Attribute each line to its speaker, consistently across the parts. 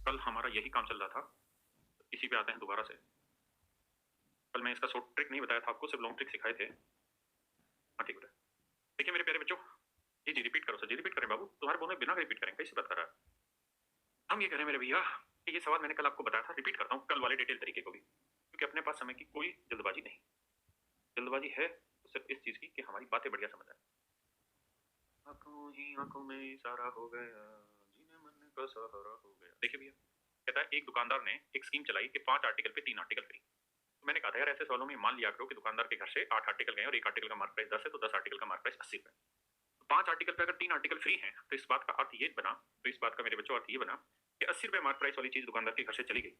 Speaker 1: कल हमारा यही काम चल रहा था, इसी पे आते हैं दोबारा से। कल मैं इसका शॉर्ट ट्रिक नहीं बताया था आपको, सिर्फ लॉन्ग ट्रिक सिखाए थे। हाँ ठीक है। देखिए मेरे प्यारे बच्चों, जी रिपीट करो सर जी, रिपीट करें बाबू, तुम्हारे बोलने बिना रिपीट करें कैसे बात कर रहा है। हम ये कह रहे हैं मेरे भैया कि ये सवाल मैंने कल आपको बताया था, रिपीट करता हूँ कल वाले डिटेल तरीके को भी, क्योंकि अपने पास समय की कोई जल्दबाजी नहीं। जल्दबाजी है तो सिर्फ इस चीज की कि हमारी बातें बढ़िया समझ आए। आंखों ही आंखों में इशारा हो गया, जीने मन का सहारा हो गया। देखिए भैया, कहता है एक दुकानदार ने एक स्कीम चलाई कि 5 आर्टिकल पे 3 आर्टिकल फ्री। तो मैंने कहा था यार ऐसे सवालों में मान लिया करो कि दुकानदार के घर से 8 आर्टिकल गए और एक आर्टिकल का मार्क प्राइस 10 है, तो 10 आर्टिकल का मार्क प्राइस 80 रुपए। तो 5 आर्टिकल पे अगर 3 आर्टिकल फ्री हैं तो इस बात का अर्थ ये बना, तो इस बात का मेरे बच्चों अर्थ ये बना कि 80 रुपए मार्क प्राइस वाली चीज दुकानदार के घर से चली गई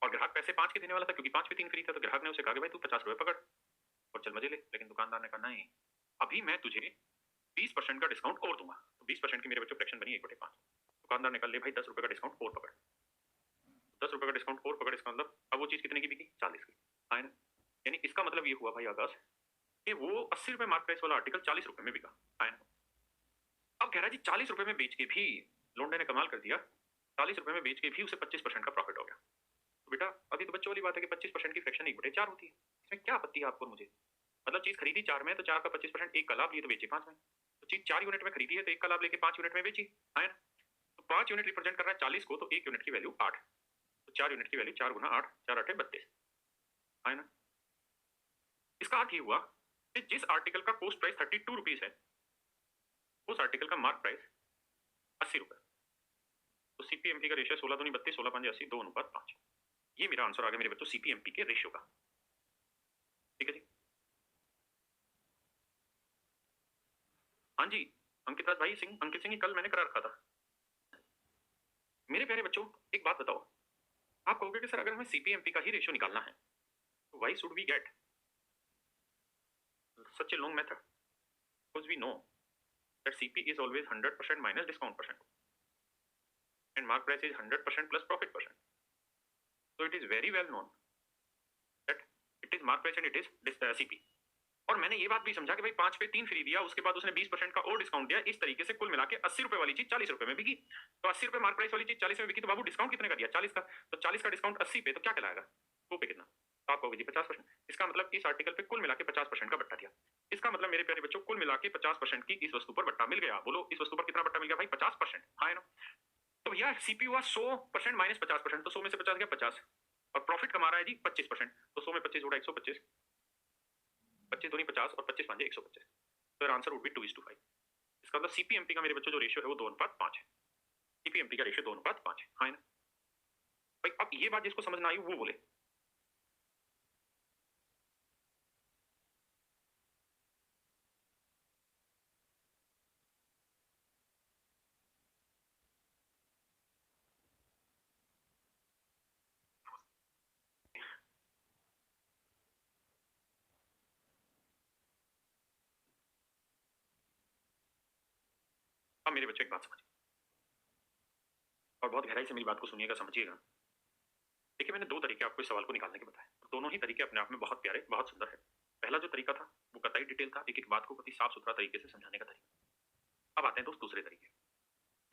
Speaker 1: और ग्राहक पैसे 5 के देने वाला था, क्योंकि 5 पे 3 फ्री था। तो ग्राहक ने उसे कहा कि भाई तू 50 रुपए पकड़ और चल मजे ले। लेकिन दुकानदार ने कहा नहीं, अभी मैं तुझे 20% का डिस्काउंट और दूंगा। तो 20% की मेरे बच्चों फ्रैक्शन बनी 1/5। दुकानदार ने कहा ले भाई 10 रुपए का डिस्काउंट और पकड़। 10 रुपए का डिस्काउंट और पकड़, इसका मतलब अब वो चीज कितने की बिकी? 40 की। है ना? यानी इसका मतलब ये हुआ भाई आकाश कि वो 80 रुपए मार्क प्राइस वाला आर्टिकल 40 रुपए में बिका। है ना? अब कह रहा है जी 40 रुपए में बेच के भी लोंडे ने कमाल कर दिया, 40 रुपए में बेच के भी उसे 25% का प्रॉफिट हो गया। तो बेटा अभी तो बच्चों वाली बात है कि 25% की फ्रैक्शन 1/4 होती है, इसमें क्या आपत्ति है आपको और मुझे? मतलब चीज खरीदी 4 में तो 4 का 25%, एक का लाभ लिए तो बेचे 5 में। तो चीज 4 यूनिट में खरीदी है तो एक का लाभ लेके 5 यूनिट में बेची। है ना? तो 5 यूनिट रिप्रेजेंट कर रहा है 40 को, तो 1 यूनिट की वैल्यू 8। तो 4 यूनिट की वैल्यू 4 गुना 8, 4 8 32। है ना? इसका अर्थ ये हुआ कि जिस आर्टिकल का कॉस्ट प्राइस 32 रुपीज है उस आर्टिकल का मार्क प्राइस 80 रुपए। तो सीपीएमपी का रेशियो 16 दूनी 32, 16 5 80, 2:5। ये मेरा आंसर आ गया मेरे बच्चों सीपीएमपी के रेशियो का। ठीक है जी। हाँ जी, अंकित राज भाई सिंह, अंकित सिंह कल मैंने करा रखा था। मेरे प्यारे बच्चों एक बात बताओ, आप कहोगे कि सर अगर हमें सीपीएमपी का ही रेशियो निकालना है तो why should we get such a long method? Because we know that CP is always 100% minus discount percent and mark price is 100% plus profit percent. So it is very well known that it is mark price and it is CP। और मैंने ये बात भी समझा कि भाई 5 पे 3 free दिया, उसके बाद उसने 20% का और डिस्काउंट दिया, इस तरीके से कुल मिला के 80 रुपए वाली चीज 40 रुपए में बिकी। तो 80 रुपए मार्क प्राइस वाली चीज 40 में बिकी, तो बाबू डिस्काउंट कितने का दिया? 40 का। तो 40 का डिस्काउंट 80 पे, तो क्या कहलाएगा? 2 पे कितना? तो आप कहोगे जी 50%। इसका मतलब इस आर्टिकल पे कुल मिला के 50% का बट्टा दिया। इसका मतलब मेरे प्यारे बच्चों कुल मिला के 50% की इस वस्तु पर बट्टा मिल गया। बोलो इस वस्तु पर कितना बट्टा मिल गया भाई? 50%। हाँ है ना? तो भैया सीपी हुआ 100% माइनस 50%, तो 100 में से 50 गया 50, और प्रॉफिट कमा रहा है जी 25%। तो 100 में 25 जोड़ा 125, 25 दूनी 50 और 25 पांजे 125। तो आंसर वुड बी 2:5। इसका मतलब सीपीएमपी का मेरे बच्चों जो रेशियो है वो 2:5 है। सीपीएमपी का रेशियो 2:5 है। हाँ ना भाई? अब ये बात जिसको समझ ना आई वो बोले। अब मेरे बच्चों एक बात समझिए और बहुत गहराई से मेरी बात को सुनिएगा, समझिएगा। देखिए मैंने 2 तरीके आपको इस सवाल को निकालने के बताए, दोनों ही तरीके अपने आप में बहुत प्यारे, बहुत सुंदर है। पहला जो तरीका था वो कतई डिटेल था, एक एक बात को कतई साफ सुथरा तरीके से समझाने का तरीका। अब आते हैं दोस्त दूसरे तरीके।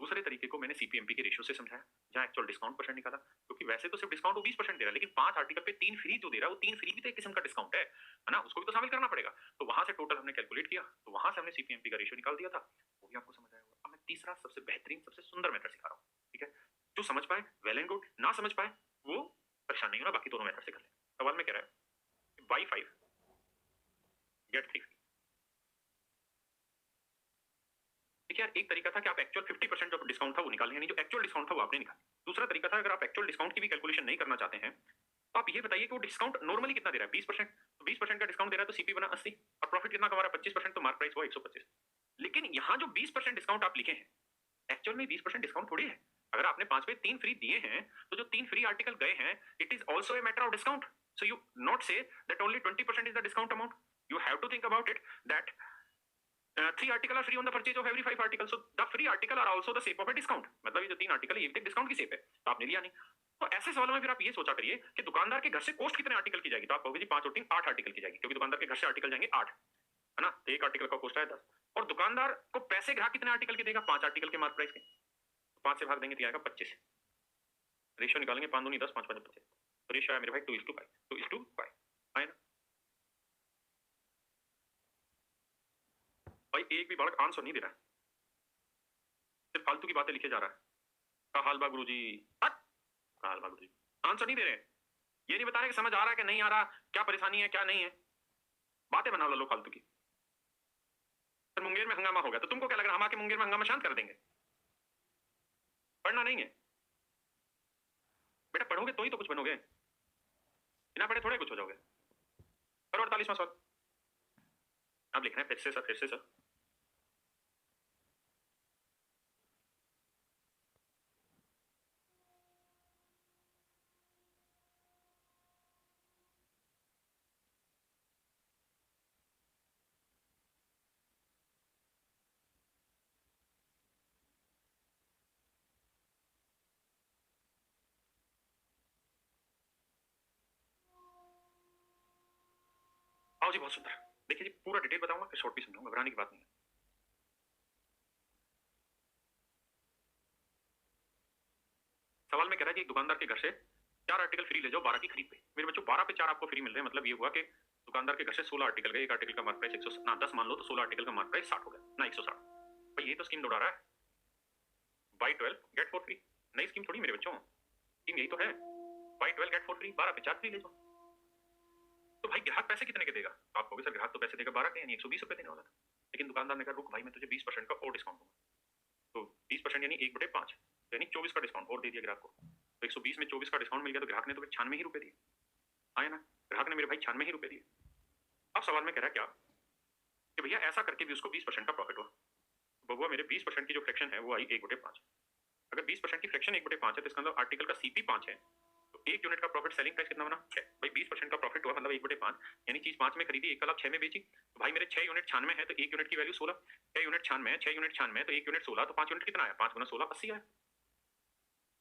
Speaker 1: दूसरे तरीके को मैंने सीपीएमपी के रेशियो से समझाया, जहां एक्चुअल डिस्काउंट परसेंट निकाला, क्योंकि वैसे तो सिर्फ डिस्काउंट वो 20% दे रहा है, लेकिन 5 आर्टिकल पे 3 फ्री जो दे रहा है वो 3 फ्री भी तो एक किस्म का डिस्काउंट है ना? उसको भी तो शामिल करना पड़ेगा। तो वहां से टोटल हमने कैलकुलेट किया, तो वहां से हमने सीपीएमपी का रेशियो निकाल दिया था, वो भी आपको समझ आया होगा। अब मैं तीसरा सबसे बेहतरीन सबसे सुंदर मेथड सिखा रहा हूँ। ठीक है? जो समझ पाए वेल एंड गुड, ना समझ पाए वो परेशान नहीं होना, बाकी दोनों मेथड से कर लें। सवाल में कह रहा है बाई 5 गेट 3 फ्री। देखिए यार एक तरीका था कि आप एक्चुअल 50% जो डिस्काउंट था वो निकालें, यानी जो एक्चुअल डिस्काउंट था वो आपने निकाला। दूसरा तरीका था अगर आप एक्चुअल डिस्काउंट की भी कैलकुलेशन नहीं करना चाहते हैं तो आप ये बताइए कि वो डिस्काउंट नॉर्मली कितना दे रहा है? 20%। तो 20% का डिस्काउंट दे रहा है तो सीपी बना 80 और प्रॉफिट कितना कमा रहा है? 25%, तो मार्क प्राइस हुआ 125। लेकिन यहाँ जो 20% डिस्काउंट आप लिखे हैं एक्चुअल में 20% डिस्काउंट थोड़ी है। अगर आपने 5 पे 3 फ्री दिए हैं तो जो 3 फ्री आर्टिकल गए हैं it is also a matter of discount. So you not say that only 20% is the discount amount. You have to think about it that 3 article are free on the purchase of every 5 articles, so the free article are also the shape of a discount। मतलब ये जो 3 article है ये भी discount की shape है, तो आपने लिया नहीं। तो ऐसे सवालों में फिर आप ये सोचा करिए कि दुकानदार के घर से कॉस्ट कितने आर्टिकल की जाएगी? तो आप कहोगे जी 5 और 3 8 आर्टिकल की जाएगी, क्योंकि दुकानदार के घर से आर्टिकल जाएंगे 8, है ना? तो एक आर्टिकल का कॉस्ट है 10, और दुकानदार को पैसे ग्राहक कितने आर्टिकल के देगा? 5 आर्टिकल के मार्क प्राइस के। 5 से भाग देंगे तो आएगा 25। रेशियो निकालेंगे 5 दूनी 10, 5 5 25, तो रेशियो आया मेरे भाई 2:5, 2:5 आए ना भाई। एक भी बालक आंसर नहीं दे रहा है, सिर्फ फालतू की बातें लिखे जा रहा है। का हाल बा गुरुजी, का हाल बा गुरुजी, आंसर नहीं दे रहे, ये नहीं बता रहे कि समझ आ रहा है कि नहीं आ रहा, क्या परेशानी है क्या नहीं है, बातें बना लो फालतू की। फिर मुंगेर में हंगामा होगा तो तुमको क्या लग रहा है हम आके मुंगेर में हंगामा शांत कर देंगे? पढ़ना नहीं है बेटा, पढ़ोगे तो ही तो कुछ बनोगे, बिना पढ़े थोड़े कुछ हो जाओगे। करो 48वां सवाल। अब लिखना है फिर से सर, फिर से सर। आओ जी, बहुत सुंदर। देखिए जी, पूरा डिटेल बताऊंगा फिर शॉर्ट भी समझाऊंगा, घबराने की बात नहीं है। सवाल में कह रहा है कि एक दुकानदार के घर से 4 आर्टिकल फ्री ले जाओ 12 की खरीद पे। मेरे बच्चों 12 पे 4 आपको फ्री मिल रहे हैं, मतलब ये हुआ कि दुकानदार के घर से 16 आर्टिकल गए, एक आर्टिकल का मार्क प्राइस 100 ना 10 मान लो तो 16 आर्टिकल का मार्क प्राइस 60 हो गया ना 160। भाई ये तो स्कीम दौड़ा रहा है, बाई 12 गेट फॉर फ्री। नई स्कीम थोड़ी मेरे बच्चों, स्कीम यही तो है, बाई 12 गेट फॉर फ्री, 12 पे 4 फ्री ले जाओ। तो भाई ग्राहक पैसे कितने के देगा? तो आप कहोगे सर ग्राहक तो पैसे देगा 12 के, यानी 120 रुपए देने वाला था। लेकिन दुकानदार ने कहा रुक भाई मैं तुझे 20% का और डिस्काउंट दूंगा, तो 20% यानी 1/5, यानी 24 का डिस्काउंट और दे दिया ग्राहक को। तो 120 में 24 का डिस्काउंट मिल गया, तो ग्राहक ने तो 96 ही रुपए दिए, आए ना, ग्राहक ने मेरे भाई 96 ही रुपए दिए। अब सवाल में कह रहा है क्या कि भैया ऐसा करके भी उसको 20% का प्रॉफिट हुआ। बबुआ मेरे 20% की जो फ्रैक्शन है वो आई 1/5। अगर 20% की फ्रैक्शन 1/5 है तो इसका मतलब आर्टिकल का सीपी 5 है, तो 1 यूनिट का प्रॉफिट सेलिंग प्राइस कितना बना 6। भाई 20% का प्रॉफिट हुआ मतलब 1/5, यानी चीज 5 में खरीदी, 1 का लाभ 6 में बेची। तो भाई मेरे 6 यूनिट 96 है तो 1 यूनिट की वैल्यू 16, 6 यूनिट 96 है, 6 यूनिट 96 है तो 1 यूनिट 16, तो 5 यूनिट कितना आया, 5 गुना 16 80 आया।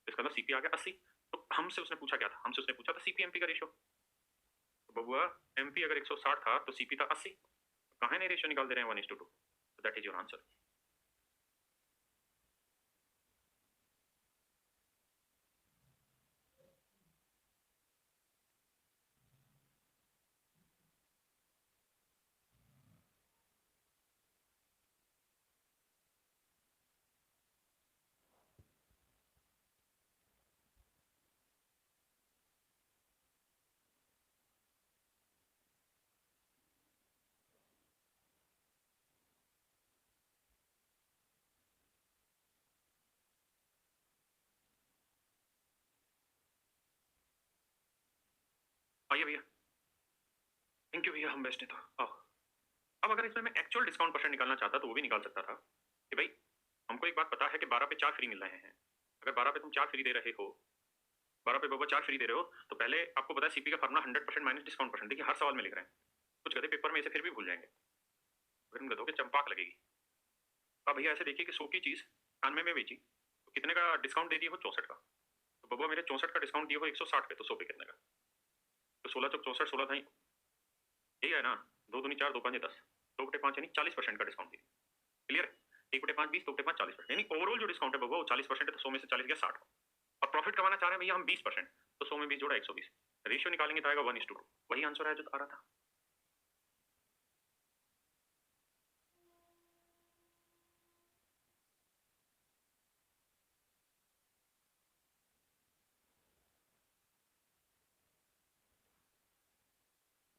Speaker 1: इसका मतलब सीपी आ गया 80। तो हमसे उसने पूछा क्या था, हमसे उसने पूछा था सीपी एमपी का रेशियो। तो बबुआ एमपी अगर 160 था तो सीपी था 80, तो कहां ने रेशियो निकाल दे रहे हैं 1:2। That is your answer. आइए भैया, थैंक यू भैया, हम बेस्ट है तो आओ। अब अगर इसमें मैं एक्चुअल डिस्काउंट परसेंट निकालना चाहता तो वो भी निकाल सकता था कि भाई हमको एक बात पता है कि 12 पे 4 फ्री मिल रहे हैं। अगर 12 पे तुम 4 फ्री दे रहे हो, 12 पे बबुआ 4 फ्री दे रहे हो, तो पहले आपको पता है सीपी का फॉर्मूला 100% माइनस डिस्काउंट परसेंट। देखिए हर सवाल में लिख रहे हैं, कुछ गधे पेपर में इसे फिर भी भूल जाएंगे, फिर उन गधों के चंपाक लगेगी। अब भैया ऐसे देखिए कि 100 की चीज 91 में बेची तो कितने का डिस्काउंट दे दिए हो, 64 का। तो बबुआ मेरे 64 का डिस्काउंट दिए हो 160 पे, तो 100 पे कितने का, तो 16 चौक 64, 16 था यही है ना, 2 दूनी 4, 2 5 10, 2/5 यानी 40% का डिस्काउंट दिया। क्लियर है, 1/5 20, 2/5 40%, यानी ओवरऑल जो डिस्काउंट है वो 40% है, तो 100 में से 40 गया 60। और प्रॉफिट कमाना चाह रहे हैं भैया हम 20%, तो 100 में 20 जोड़ा 120, रेशियो निकालेंगे तो आएगा 1:2। वही आंसर है जो आ रहा था।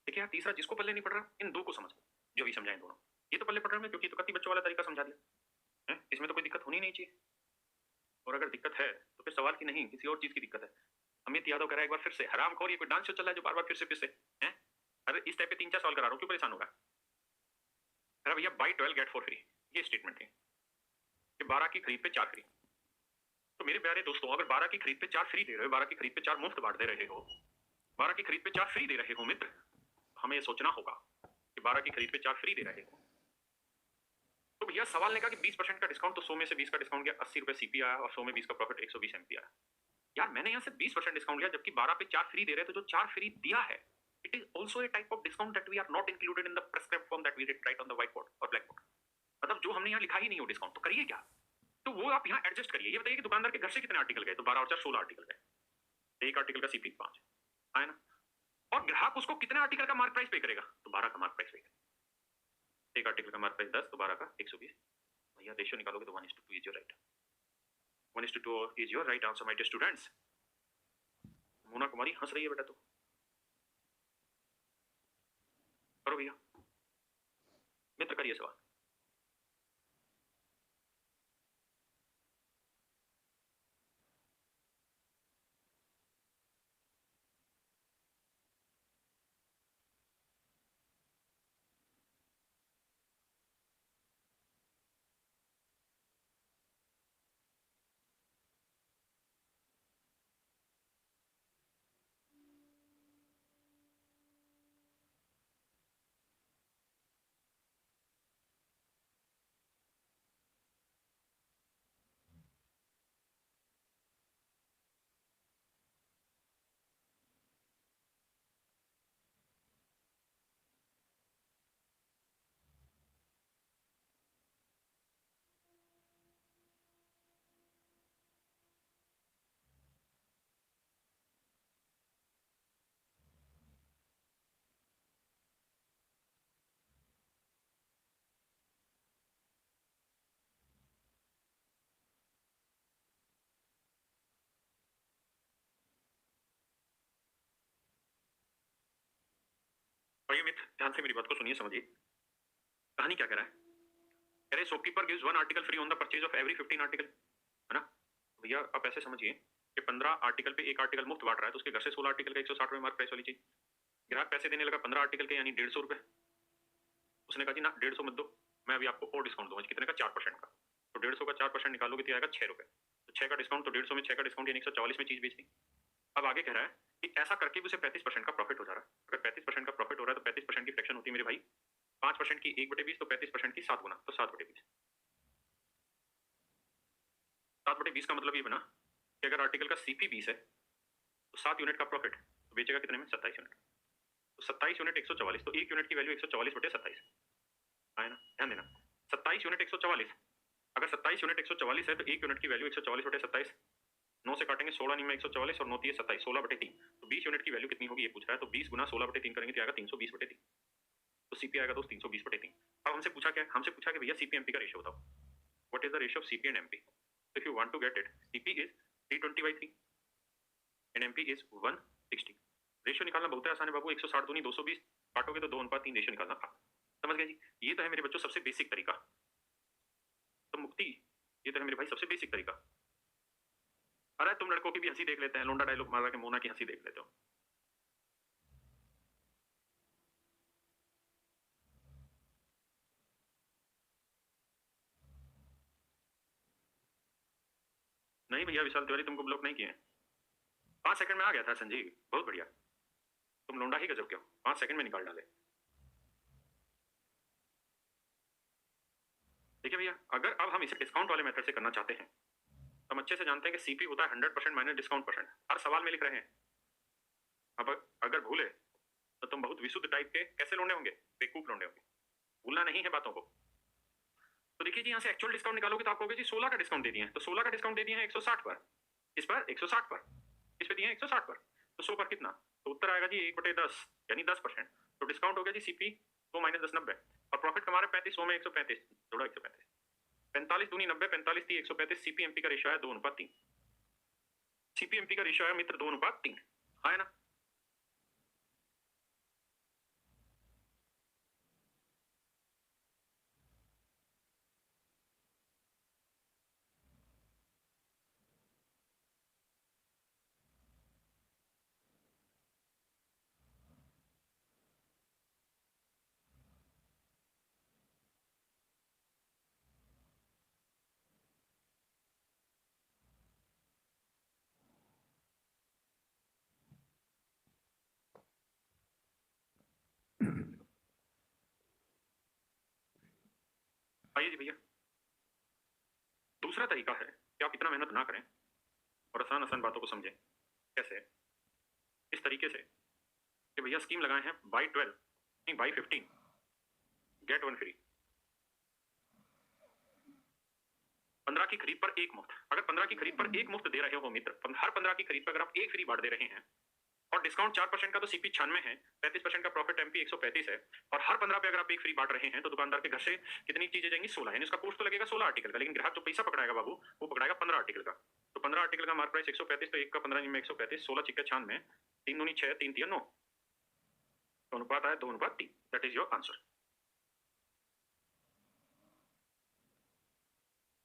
Speaker 1: देखिए यार तीसरा जिसको पल्ले नहीं पड़ रहा इन दो को समझ, जो भी समझाएं दोनों। ये तो पल्ले पड़ रहा है क्योंकि तो कति बच्चों वाला तरीका समझा दिया है, इसमें तो कोई दिक्कत होनी नहीं चाहिए। और अगर दिक्कत है तो फिर सवाल की नहीं किसी और चीज की दिक्कत है। अमित यादव कह रहा है एक बार फिर से, हरामखोर ये कोई डांस शो चल रहा है जो बार बार फिर से हैं? अरे इस टाइप पे 3 4 सवाल करा रहा हूं, क्यों परेशान होगा? अरे भैया बाई 12 गेट फॉर फ्री, ये स्टेटमेंट है कि 12 की खरीद पे 4 फ्री। तो मेरे प्यारे दोस्तों अगर 12 की खरीद पे 4 फ्री दे रहे हो, 12 की खरीद पे 4 मुफ्त बांट दे रहे हो, 12 की खरीद पे 4 फ्री दे रहे हो मित्र, हमें ये सोचना होगा कि 12 की खरीद पे 4 फ्री दे रहे हो। तो भैया सवाल ने कहा कि 20% का डिस्काउंट, तो 100 में से 20 का डिस्काउंट गया, 80 रुपए सीपी आया, और 100 में 20 का प्रॉफिट 120 एमपी आया। यार मैंने यहाँ से 20% डिस्काउंट लिया, जबकि 12 पे 4 फ्री दे रहे, तो जो 4 फ्री दिया है it is also a type of discount that we are not included in the prescribed form that we write on the white board और ब्लैक बोर्ड। मतलब जो हमने यहाँ लिखा ही नहीं हो डिस्काउंट, तो करिए क्या? तो वो आप यहाँ एडजस्ट करिए। ये बताइए कि दुकानदार के घर से कितने आर्टिकल गए, तो 12 और 4 16 आर्टिकल गए, एक आर्टिकल का सीपी 5 है ना, और ग्राहक उसको कितने आर्टिकल का मार्क प्राइस पे करेगा, तो 12 का मार्क प्राइस पे करेगा। एक आर्टिकल का मार्क प्राइस 10, तो 12 का 120। भैया रेशियो निकालोगे तो 1:2 is your right, 1:2 is your right answer my dear students. Mona Kumari हंस रही है बेटा, तो करो भैया, मित्र करिए सवाल। और ये मित्र ध्यान से मेरी बात को सुनिए, समझिए कहानी क्या कह रहा है। कह रहे shopkeeper gives 1 article free on the purchase of every 15 article, है ना। भैया आप ऐसे समझिए कि 15 आर्टिकल पे एक आर्टिकल मुफ्त बांट रहा है, तो उसके घर से 16 आर्टिकल का 160 रुपए मार्क प्राइस वाली चीज। ग्राहक पैसे देने लगा 15 आर्टिकल के, यानी 150 रुपए। उसने कहा जी ना 150 मत दो, मैं अभी आपको और डिस्काउंट दूंगा। कितने का, 4% का। तो 150 का 4% निकालोगे तो आएगा 6 रुपए। तो 6 का डिस्काउंट, तो 150 में 6 का डिस्काउंट, यानी 144 में चीज बेच दी। अब आगे कह रहा है कि ऐसा करके भी उसे 35% का प्रॉफिट हो जा रहा है। अगर 35% का प्रॉफिट हो रहा है तो 35% की फ्रैक्शन होती है मेरे भाई 5% की 1/20, तो 35% की 7 गुना, तो 7/20। 7/20 का मतलब ये बना कि अगर आर्टिकल का सीपी 20 है तो 7 यूनिट का प्रॉफिट, तो बेचेगा कितने में, 27 यूनिट। तो 27 यूनिट 144, तो 1 यूनिट की वैल्यू 144/27 है ना, ध्यान देना। 27 यूनिट 144, अगर 27 यूनिट 144 है तो 1 यूनिट की वैल्यू 144/27। 9 से काटेंगे 16 नहीं में 144 और 9 3 27, 16/3। तो 20 यूनिट की वैल्यू कितनी होगी ये पूछ रहा है, तो 20 गुना 16/3 करेंगे तो आएगा 320/3। तो सीपी आएगा दोस्त 320/3। अब हमसे पूछा क्या, हमसे पूछा कि भैया सीपी एमपी का रेशियो बताओ, what is the ratio of CP and MP. If you want to get it, CP is 320/3 and MP is 160। Ratio निकालना बहुत आसान है बाबू, 160 दूनी 220, काटोगे तो 2:3 रेशियो निकालना। समझ गए जी, ये तो है मेरे बच्चों सबसे बेसिक तरीका। तो मुक्ति, ये तो है मेरे भाई सबसे बेसिक तरीका। अरे तुम लड़कों की भी हंसी देख लेते हैं, लोंडा डायलॉग मार के मोना की हंसी देख लेते हो। नहीं भैया विशाल तिवारी तुमको ब्लॉक नहीं किए हैं, 5 सेकंड में आ गया था संजीव, बहुत बढ़िया। तुम लोंडा ही गजब के हो, 5 सेकंड में निकाल डाले। देखिए भैया, अगर अब हम इसे डिस्काउंट वाले मेथड से करना चाहते हैं, हम अच्छे से जानते हैं कि सीपी होता है 100% माइनस डिस्काउंट परसेंट, हर सवाल में लिख रहे हैं। अब अगर भूले तो तुम बहुत विशुद्ध टाइप के कैसे लोंडे होंगे, बेवकूफ लोंडे होंगे। भूलना नहीं है बातों को। तो देखिए जी, यहाँ से एक्चुअल डिस्काउंट निकालोगे तो आपको होगा जी 16 का डिस्काउंट दे दिए हैं, तो 16 का डिस्काउंट दे दिए हैं 160 पर, इस पर 160 पर, इस पे दिए हैं 160 पर, तो 100 पर कितना, तो उत्तर आएगा जी 1/10 यानी 10%। तो डिस्काउंट हो गया जी सीपी 100 माइनस 10 90, और प्रॉफिट कमा रहे 35, 100 में 135 जोड़ा 135, 45 दूनी 90, 45 थी 135। सीपीएमपी का रेशियो है 2:3। सीपीएमपी का रेशियो है मित्र 2:3, है ना। आइए जी भैया, दूसरा तरीका है कि आप इतना मेहनत ना करें और आसान आसान बातों को समझें। कैसे, इस तरीके से कि भैया स्कीम लगाए हैं बाई 12 नहीं बाई 15 गेट 1 फ्री। 15 की खरीद पर एक मुफ्त। अगर 15 की खरीद पर एक मुफ्त दे रहे हो मित्र, हर 15 की खरीद पर अगर आप एक फ्री बांट दे रहे हैं और डिस्काउंट 4% का तो सीपी 96 है, 35% का प्रॉफिट एमपी 135 है, और हर 15 पे अगर आप एक फ्री बांट रहे हैं तो दुकानदार के घर से कितनी चीजें जाएंगी? 16। यानी उसका कॉस्ट तो लगेगा 16 आर्टिकल का, लेकिन ग्राहक जो पैसा पकड़ाएगा बाबू वो पकड़ाएगा 15 आर्टिकल का। तो 15 आर्टिकल का मार्क प्राइस 135, तो एक का 15 में 135, 16 छिक्का 96, 3 दूनी 6, 3 तिया 9, तो अनुपात आया 2:3। That is your answer.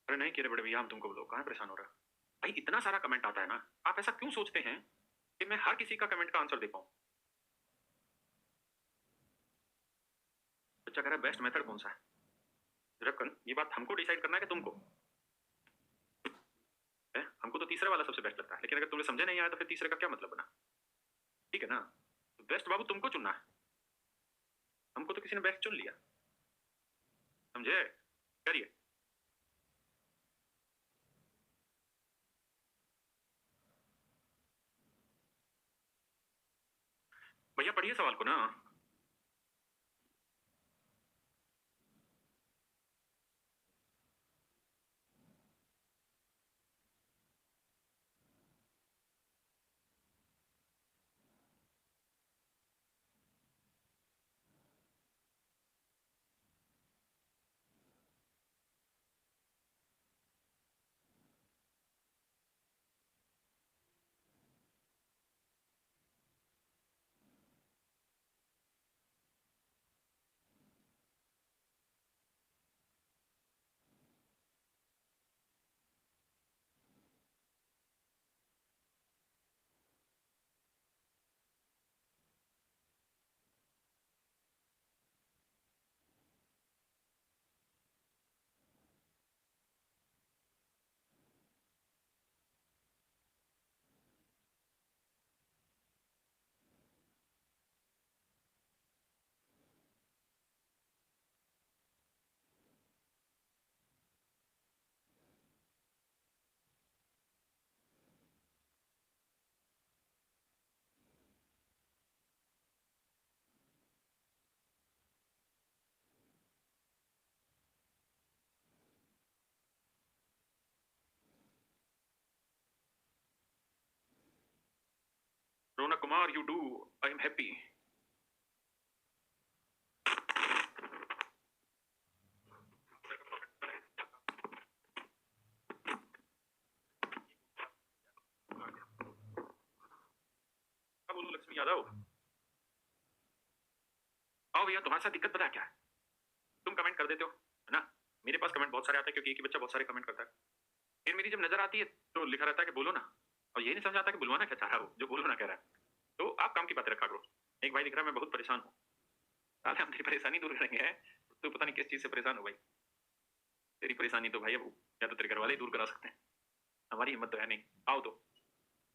Speaker 1: अरे नहीं कि बड़े भैया हम तुमको बोलो, कहाँ परेशान हो रहा है भाई? इतना सारा कमेंट आता है ना, आप ऐसा क्यों सोचते हैं कि मैं हर किसी का कमेंट का आंसर दे पाऊं? बच्चा कह रहा है बेस्ट मेथड कौन सा है? रकन, ये बात हमको डिसाइड करना है कि तुमको है? हमको तो तीसरे वाला सबसे बेस्ट लगता है, लेकिन अगर तुम्हें समझे नहीं आया तो फिर तीसरे का क्या मतलब बना? ठीक है ना? बेस्ट बाबू तुमको चुनना है, हमको तो किसी ने बेस्ट चुन लिया, समझे? करिए। भैया पढ़िए सवाल को ना। Ronak Kumar, you do, I am happy. बोलो लक्ष्मी यादव, आओ भैया। तुम्हारे साथ दिक्कत पता है क्या है? तुम कमेंट कर देते हो, है ना? मेरे पास कमेंट बहुत सारे आते हैं क्योंकि एक ही बच्चा बहुत सारे कमेंट करता है। फिर मेरी जब नजर आती है तो लिखा रहता है कि बोलो ना, और ये नहीं समझ आता कि बुलवाना क्या चाह रहा हो, जो बोलो ना कह रहा है। तो आप काम की बातें रखा करो। एक भाई लिख रहा है मैं बहुत परेशान हूँ। साले हम तेरी परेशानी दूर करेंगे हैं, तू पता नहीं किस चीज से परेशान हो भाई। तेरी परेशानी तो भाई अब या तो तेरे घर वाले ही दूर करा सकते हैं, हमारी हिम्मत तो है नहीं। आओ तो।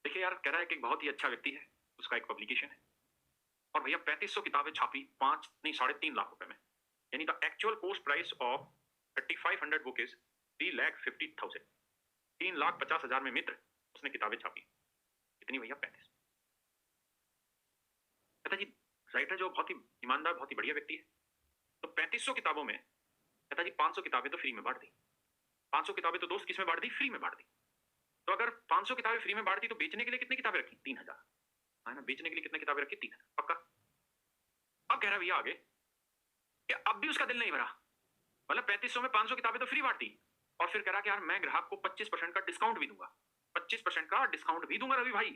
Speaker 1: देखिए यार, कह रहा है कि एक बहुत ही अच्छा व्यक्ति है, उसका एक पब्लिकेशन है, और भैया 3500 किताबें छापी 5 नहीं 3.5 लाख रुपए में। यानी the actual cost price of 3500 book is 3,50,000। 3,50,000 में मित्र उसने किताबें छापी। कितनी भैया? 35। कहता जी राइटर जो बहुत ही ईमानदार, बहुत ही बढ़िया व्यक्ति है, तो 3500 किताबों में कहता जी 500 किताबें तो फ्री में बांट दी। 500 किताबें तो दोस्त किसमें बांट दी? फ्री में बांट दी। तो अगर 500 किताबें फ्री में बांट दी तो बेचने के लिए कितनी किताबें रखी? 3,000, है ना? बेचने के लिए कितनी किताबें रखी? 3,000 पक्का। अब कह रहा भैया आगे कि अब भी उसका दिल नहीं भरा, मतलब 3500 में 500 किताबें तो फ्री बांट दी, और फिर कह रहा कि यार मैं ग्राहक को 25% का डिस्काउंट भी दूंगा। 25% का डिस्काउंट भी दूंगा रवि भाई,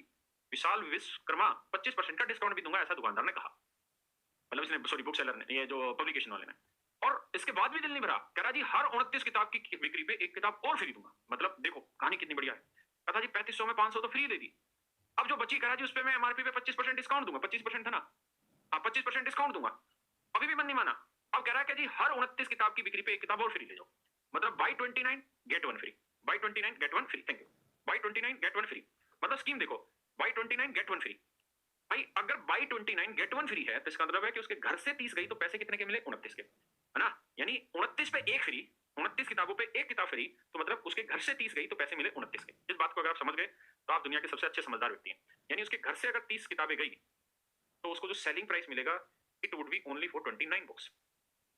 Speaker 1: विशाल विश्वकर्मा, 25% का डिस्काउंट भी दूंगा, ऐसा दुकानदार ने कहा। मतलब इसने, सॉरी बुक सेलर ने, ये जो पब्लिकेशन वाले ने। और इसके बाद भी दिल नहीं भरा, कह रहा जी हर 29 किताब की बिक्री पे एक किताब और फ्री दूंगा। मतलब देखो कहानी कितनी बढ़िया है। कहता जी 3500 में 500 तो फ्री दे दी, अब जो बची कह रहा जी उस पर मैं एमआरपी पे 25% डिस्काउंट दूंगा। 25% था ना? हाँ 25% डिस्काउंट दूंगा। अभी भी मन नहीं माना। अब कह रहा है कि जी हर 29 किताब की बिक्री पे एक किताब और फ्री ले जाओ। मतलब by 29 get one free, by 29 get one free. Thank you. By 29 get one free, मतलब स्कीम देखो, बाई 29 गेट वन फ्री। भाई अगर बाई 29 गेट वन फ्री है तो इसका मतलब है कि उसके घर से 30 गई तो पैसे कितने के मिले? 29 के, है ना? यानी 29 पे एक फ्री, 29 किताबों पे एक किताब फ्री, तो मतलब उसके घर से 30 गई तो पैसे मिले 29 के। इस बात को अगर आप समझ गए तो आप दुनिया के सबसे अच्छे समझदार व्यक्ति हैं। यानी उसके घर से अगर 30 किताबें गई तो उसको जो सेलिंग प्राइस मिलेगा it would be only for 29 books.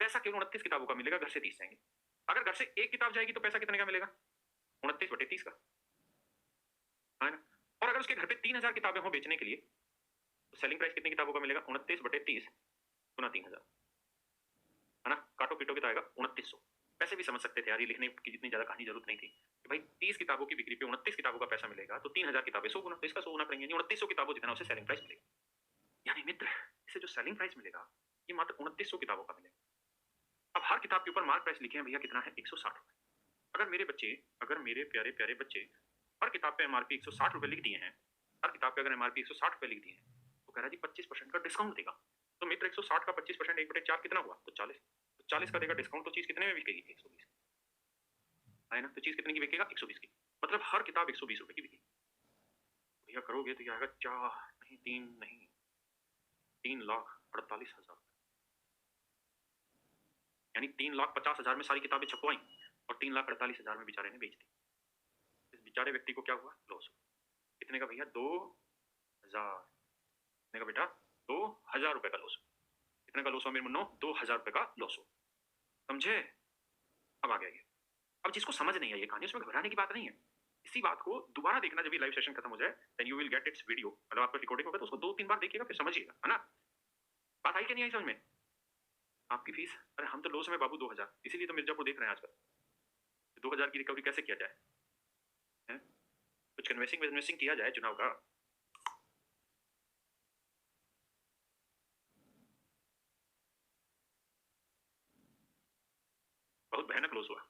Speaker 1: पैसा केवल 29 किताबों का मिलेगा, घर से 30 जाएंगे। अगर घर से एक किताब जाएगी तो पैसा कितने का मिलेगा? 29/30 का, है ना। और अगर उसके घर पे 3000 किताबें हो बेचने के लिए, तो सेलिंग प्राइस कितनी किताबों का मिलेगा? 29/30 गुना 3000, है ना। काटो पीटो के तो आएगा 2900। पैसे भी समझ सकते थे यार, ये लिखने की जितनी ज्यादा कहानी जरूरत नहीं थी कि भाई 30 किताबों की बिक्री पे 29 किताबों का पैसा मिलेगा, तो 3000 किताबें 100 गुना, तो इसका 100 गुना करेंगे, 2900 किताबों जितना उसे सेलिंग प्राइस मिलेगा। यानी मित्र, इसे जो सेलिंग प्राइस मिलेगा ये मात्र 2900 किताबों का मिलेगा। अब हर किताब के ऊपर मार्क प्राइस लिखे हैं भैया, कितना है? 160 रुपए। अगर मेरे प्यारे प्यारे बच्चे हर किताब पे एमआरपी 160 रुपए लिख दिए हैं, हर किताब पे अगर एमआरपी 160 रुपए लिख दिए हैं, तो कह रहा जी 25% का डिस्काउंट देगा। तो मित्र 160 का 25% 1/4 कितना हुआ? तो 40। तो 40 का देगा डिस्काउंट, तो चीज कितने में बिकेगी? 120, है ना। तो चीज कितने की बिकेगा? 120 की। मतलब हर किताब 120 रुपए की बिकेगी। भैया करोगे तो ये आएगा 4 नहीं 3 नहीं 3,48,000, यानी 3,50,000 में सारी किताबें छपवाई और 3,48,000 में बेचारे ने बेच दी। इस बेचारे व्यक्ति को क्या हुआ? लॉस हुआ। कितने का भैया? 2,000। कितने का बेटा? 2,000 रुपए का लॉस। कितने का लॉस हुआ मेरे मुन्नो? 2,000 रुपए का लॉस हुआ। समझे? अब आ गया ये। अब जिसको समझ नहीं आई ये कहानी, उसमें घबराने की बात नहीं है। इसी बात को दोबारा देखना जब ये लाइव सेशन खत्म हो जाए, then you will get its video. मतलब आपका रिकॉर्डिंग होगा तो उसको 2-3 बार देखिएगा, फिर समझिएगा, है ना। बात आई कि नहीं आई समझ में? आपकी फीस, अरे हम तो लॉस में बाबू 2,000, इसीलिए तो मिर्जापुर देख रहे हैं आजकल 2,000 की रिकवरी कैसे किया जाए, है? कुछ कन्वेंसिंग विन्वेंसिंग किया जाए चुनाव का। बहुत भयानक लॉस हुआ।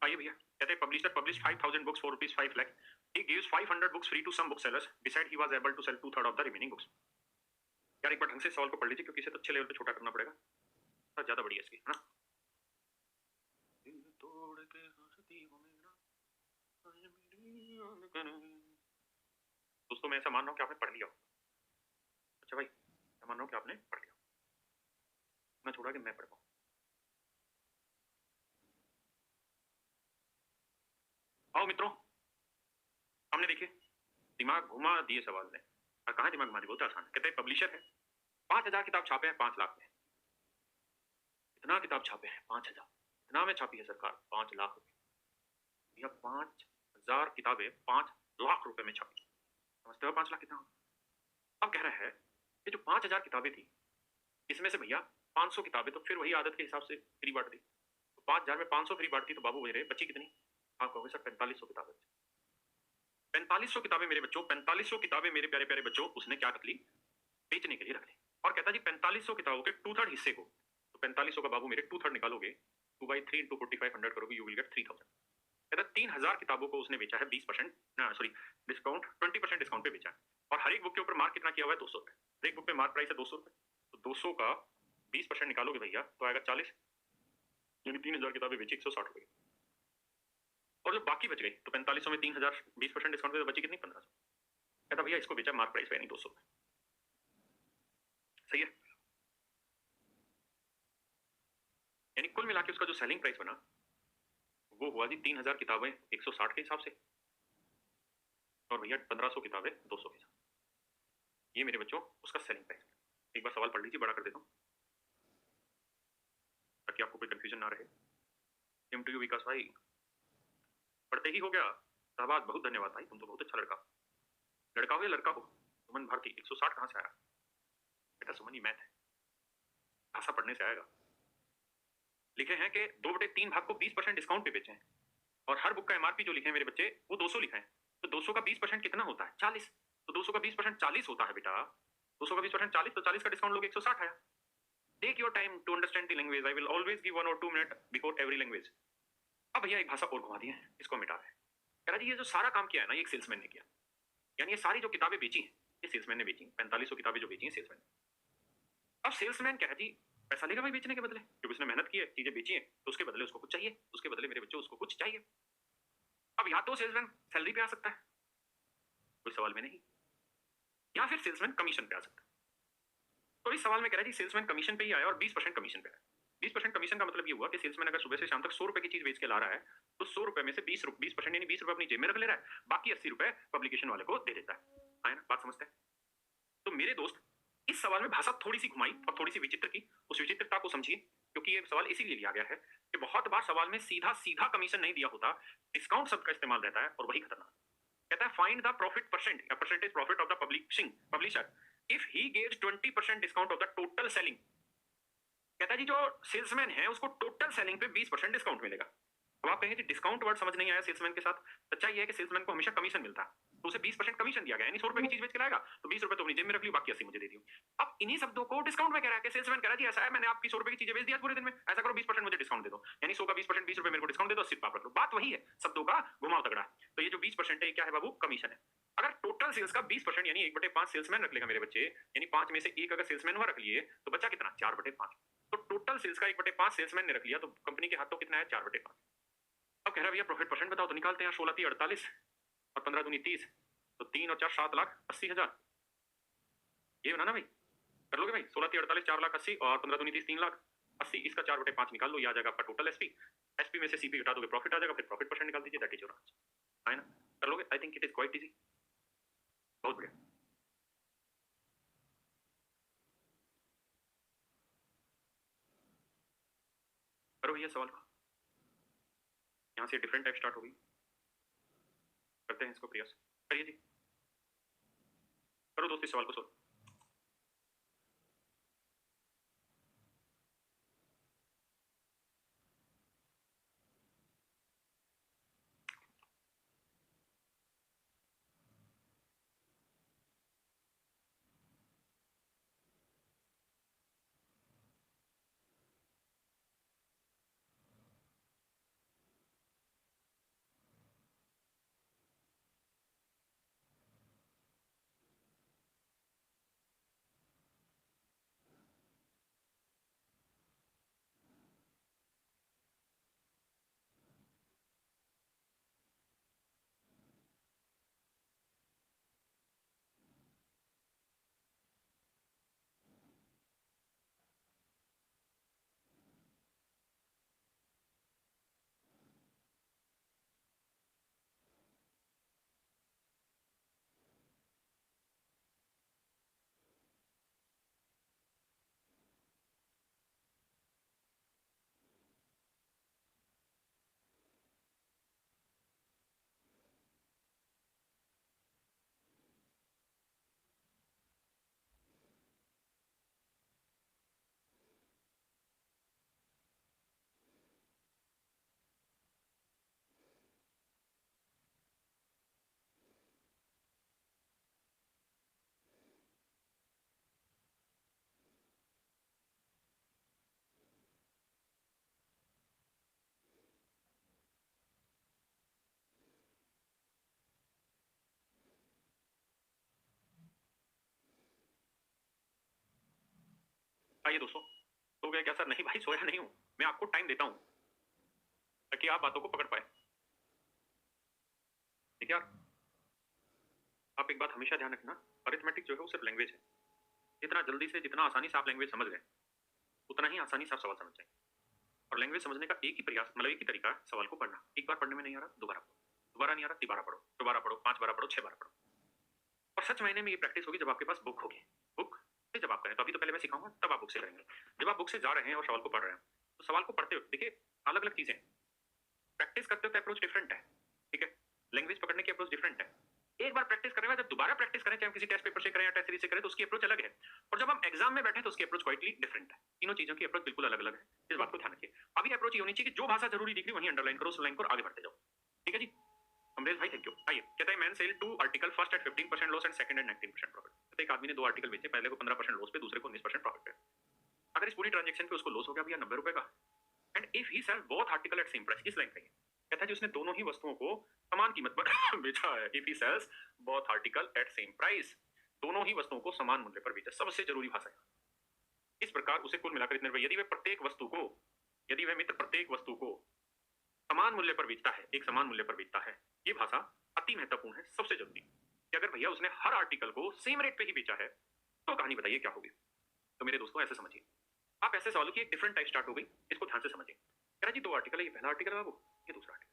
Speaker 1: आइए भैया, कहते हैं publisher published 5,000 books for rupees 5 lakh. He gives 500 books free to some booksellers. Besides, he was able to sell 2/3 of the remaining books. यार एक बार ढंग से सवाल को पढ़ लीजिए, क्योंकि इसे तो अच्छे लेवल पे छोटा करना पड़ेगा, थोड़ा ज्यादा बढ़िया इसकी, है ना। दिल तोड़ के हंसती हो मेरा, दोस्तों मैं ऐसा मान रहा हूँ कि आपने पढ़ लिया हो। अच्छा भाई, मैं मान रहा हूँ कि आपने पढ़ लिया, मैं छोड़ा कि मैं पढ़ पाऊँ। आओ मित्रों, हमने देखे दिमाग घुमा दिए सवाल ने, और कहाँ दिमाग घुमा दिए? बहुत आसान है। कहते हैं पब्लिशर है, 5,000 किताब छापे हैं 5 लाख में। इतना किताब छापे हैं 5,000, इतना में छापी है सरकार 5 लाख रुपए। भैया 5,000 किताबें 5 लाख रुपए में छापी, समझते हो 5 लाख कितना? अब कह रहा है ये जो 5,000 किताबें थी, इसमें से भैया 500 किताबें तो फिर वही आदत के हिसाब से फ्री बांट दी। तो 5,000 में 500 फ्री बांटती तो बाबू मेरे बची कितनी? आप कहोगे सर 4500 किताबें। 4500 किताबें मेरे बच्चों, 4500 किताबें मेरे प्यारे प्यारे बच्चों, उसने क्या रख ली? बेचने के लिए रख ली। और कहता जी 4500 किताबों के 2/3 हिस्से को, तो 4500 का बाबू मेरे 2/3 निकालोगे, 2/3 इंटू 4500 करोगे, यू विल गेट 3000। कहता 3,000 किताबों को उसने बेचा है 20%, सॉरी डिस्काउंट 20% डिस्काउंट पे बेचा है। और हर एक बुक के ऊपर मार्क कितना किया हुआ है? 200 रुपए। हर एक बुक पे मार्क प्राइस है 200 रुपए। तो 200 का 20% निकालोगे भैया तो आएगा 40, यानी 3,000 किताबें बेची 160 रुपए। और जो बाकी बच गई, तो 4500 में 3,000 20% डिस्काउंट पे तो बची कितनी? 1,500। कहता भैया इसको बेचा मार्क प्राइस पे, यानी 200 रुपए। सही है। यानी कुल मिला के उसका जो सेलिंग प्राइस बना वो हुआ जी 3,000 किताबें 160 के हिसाब से, और भैया 1,500 किताबें 200 के हिसाब। ये मेरे बच्चों उसका सेलिंग प्राइस। एक बार सवाल पढ़ लीजिए, बड़ा कर देता हूँ ताकि आपको कोई कंफ्यूजन ना रहे। सेम टू यू विकास भाई, पढ़ते ही हो गया। शाबाश, बहुत धन्यवाद भाई, तुम तो बहुत अच्छा लड़का। लड़का हो या लड़का हो, सुमन भारती 160 कहाँ से आया बेटा? सुमन ये मैथ है, भाषा पढ़ने से आएगा। लिखे हैं कि 2/3 भाग को 20% डिस्काउंट पे बेचे हैं, और हर बुक का एमआरपी जो लिखे हैं मेरे बच्चे वो 200 लिखा है। तो 200 का 20% कितना होता है? 40। तो 200 का 20% 40 होता है बेटा। 200 का 20% 40, तो 40 का डिस्काउंट लोगे 160 आया। Take your time to understand the language. I will always give 1 और 2 मिनट बिफोर एवरी लैंग्वेज। अब भैया एक भाषा और घुमा दी है, इसको मिटा दें। कह रहा जी ये जो सारा काम किया है ना, ये एक सेल्समैन ने किया, यानी ये सारी जो किताबें बेची हैं ये सेल्समैन ने बेची। 4500 किताबें जो बेची हैं सेल्समैन। अब सेल्समैन कह जी पैसा लेगा भाई बेचने के बदले, क्योंकि उसने मेहनत की है, चीजें बेची हैं, तो उसके बदले उसको कुछ चाहिए। उसके बदले मेरे बच्चों उसको कुछ चाहिए। अब या तो सेल्समैन सैलरी पे आ सकता है, कोई सवाल में नहीं, या फिर सेल्समैन कमीशन पे आ सकता है। तो इस सवाल में कह रहा है जी सेल्समैन कमीशन पे ही आया और 20% कमीशन पे आया। 20% कमीशन का मतलब ये हुआ कि सेल्समैन अगर सुबह से शाम तक 100 रुपए की चीज बेच के ला रहा है, तो 100 रुपए में से 20% यानी 20 रुपए अपनी जेब में रख ले रहा है, बाकी 80 रुपए पब्लिकेशन वाले को दे देता है। आए ना, बात समझते हैं? तो मेरे दोस्त इस सवाल में भाषा थोड़ी सी घुमाई और थोड़ी सी विचित्र की। उस विचित्रता को समझिए, क्योंकि ये सवाल इसीलिए लिया गया है कि बहुत बार सवाल में सीधा सीधा कमीशन नहीं दिया होता, डिस्काउंट शब्द का इस्तेमाल रहता है, और वही खतरनाक। कहता है फाइंड द प्रॉफिट परसेंट या percentage profit of the publisher if he gives 20% discount of the total selling. कहता है जी जो सेल्समैन है उसको टोटल सेलिंग पे 20% डिस्काउंट मिलेगा। अब आप कहेंगे डिस्काउंट वर्ड समझ नहीं आया सेल्समैन के साथ। सच्चाई ये है कि सेल्समैन को हमेशा कमीशन मिलता है, तो उसे 20% कमीशन दिया गया, यानी 100 रुपए की चीज बेच के लाएगा तो 20 रुपए तो अपनी जेब में रख लियो, बाकी 80 मुझे दे दियो। अब इन्हीं शब्दों को डिस्काउंट में कह रहा है कि सेल्समैन कह रहा है जी ऐसा है, मैंने आपकी 100 रुपए की चीजें बेच दिया पूरे दिन में, ऐसा करो 20% मुझे डिस्काउंट दे दो, यानी 100 का 20% 20 रुपए मेरे को डिस्काउंट दे दो, 80 आप रख लो। बात वही है, शब्दों का घुमाव तगड़ा। तो ये जो 20% है क्या है बाबू? कमीशन है। अगर टोटल सेल्स का 20% यानी 1/5 सेल्समैन रख लेगा मेरे बच्चे, यानी 5 में से 1 अगर सेल्समैन हुआ रख लिए, तो बचा कितना? 4/5। तो टोटल सेल्स का 1/5 सेल्समैन ने रख लिया, तो कंपनी के हाथों कितना है? 4/5। अब कह रहा भैया प्रॉफिट परसेंट बताओ, तो निकालते हैं। 16 3 48 और 15 दूनी 30, तो 3 और 4 7,80,000। ये बना ना भाई, कर लोगे भाई? 16 3 48 4,80,000 और 15 दूनी 30 3,80,000। इसका 4/5 निकाल लो, ये आ जाएगा आपका टोटल एसपी। एसपी में से सीपी घटा दोगे, प्रॉफिट आ जाएगा, फिर प्रॉफिट परसेंट निकाल दीजिए, दैट इज योर आंसर। है ना? कर लोगे? I think it is quite easy. बहुत बढ़िया। करो भैया सवाल को। यहाँ से डिफरेंट टाइप स्टार्ट होगी, करते हैं इसको प्रयास। करिए जी, करो दोस्त इस सवाल को सोल्व। आइए दोस्तों, तो गया क्या सर? नहीं भाई सोया नहीं हूँ, मैं आपको टाइम देता हूँ ताकि आप बातों को पकड़ पाए। ठीक है यार, आप एक बात हमेशा ध्यान रखना, अरिथमेटिक जो है वो सिर्फ लैंग्वेज है। जितना जल्दी से, जितना आसानी से आप लैंग्वेज समझ गए, उतना ही आसानी से आप सवाल समझ जाएंगे। और लैंग्वेज समझने का एक ही प्रयास, मतलब एक ही तरीका है, सवाल को पढ़ना। एक बार पढ़ने में नहीं आ रहा, दोबारा पढ़ो, दोबारा नहीं आ रहा, तिबारा पढ़ो, दोबारा पढ़ो, 5 बार पढ़ो, 6 बार पढ़ो। और सच मायने में ये प्रैक्टिस होगी जब आपके पास बुक होगी। बुक से जब आप करें, तो अभी तो पहले मैं सिखाऊंगा, तब आप बुक से करेंगे। जब आप बुक से जा रहे हैं और सवाल को पढ़ रहे हैं, तो सवाल को पढ़ते हुए देखिए अलग अलग चीजें, प्रैक्टिस करते हुए अप्रोच डिफरेंट है। ठीक है, लैंग्वेज पकड़ने की अप्रोच डिफरेंट है, एक बार प्रैक्टिस करने के बाद जब दोबारा प्रैक्टिस करें, चाहे हम किसी टेस्ट पेपर से करें या टेस्ट सीरीज से करें, तो उसकी अप्रोच अलग है। और जब हम एग्जाम में बैठे तो उसकी अप्रोच क्वाइटली डिफरेंट है। तीनों चीजों की अप्रोच बिल्कुल अलग अलग है, इस बात को ध्यान रखिए। अभी अप्रोच ये होनी चाहिए कि जो भाषा जरूरी दिख रही वहीं अंडरलाइन करो, उस लाइन को आगे बढ़ते जाओ। ठीक है जी, अमरेश भाई थैंक यू। आइए, कहता है man sell 2 article, first at 15% loss and second at 19% profit. तो एक आदमी ने 2 आर्टिकल बेचे, पहले को 15% लॉस पे, दूसरे को 19% प्रॉफिट पे। अगर इस पूरी ट्रांजैक्शन पे उसको लॉस हो गया भैया 90 रुपए का, and if he sell both article at same price, इस लाइन पे कहता है जी उसने दोनों ही वस्तुओं को समान कीमत पर बेचा है। If he sells both article at same price, दोनों ही वस्तुओं को समान मूल्य पर बेचा, सबसे जरूरी भाषा है। इस प्रकार उसे कुल मिलाकर इतने रुपए, यदि वह प्रत्येक वस्तु को, यदि वह मित्र प्रत्येक वस्तु को समान मूल्य पर बेचता है, एक समान मूल्य पर बेचता है, ये भाषा अति महत्वपूर्ण है, सबसे जरूरी। कि अगर भैया उसने हर आर्टिकल को सेम रेट पे ही बेचा है, तो कहानी बताइए क्या होगी। तो मेरे दोस्तों ऐसे समझिए, आप ऐसे सवालों की एक डिफरेंट टाइप स्टार्ट हो गई, इसको ध्यान से समझिए। कह रहा जी 2 आर्टिकल है, ये पहला आर्टिकल है बाबू, ये दूसरा आर्टिकल।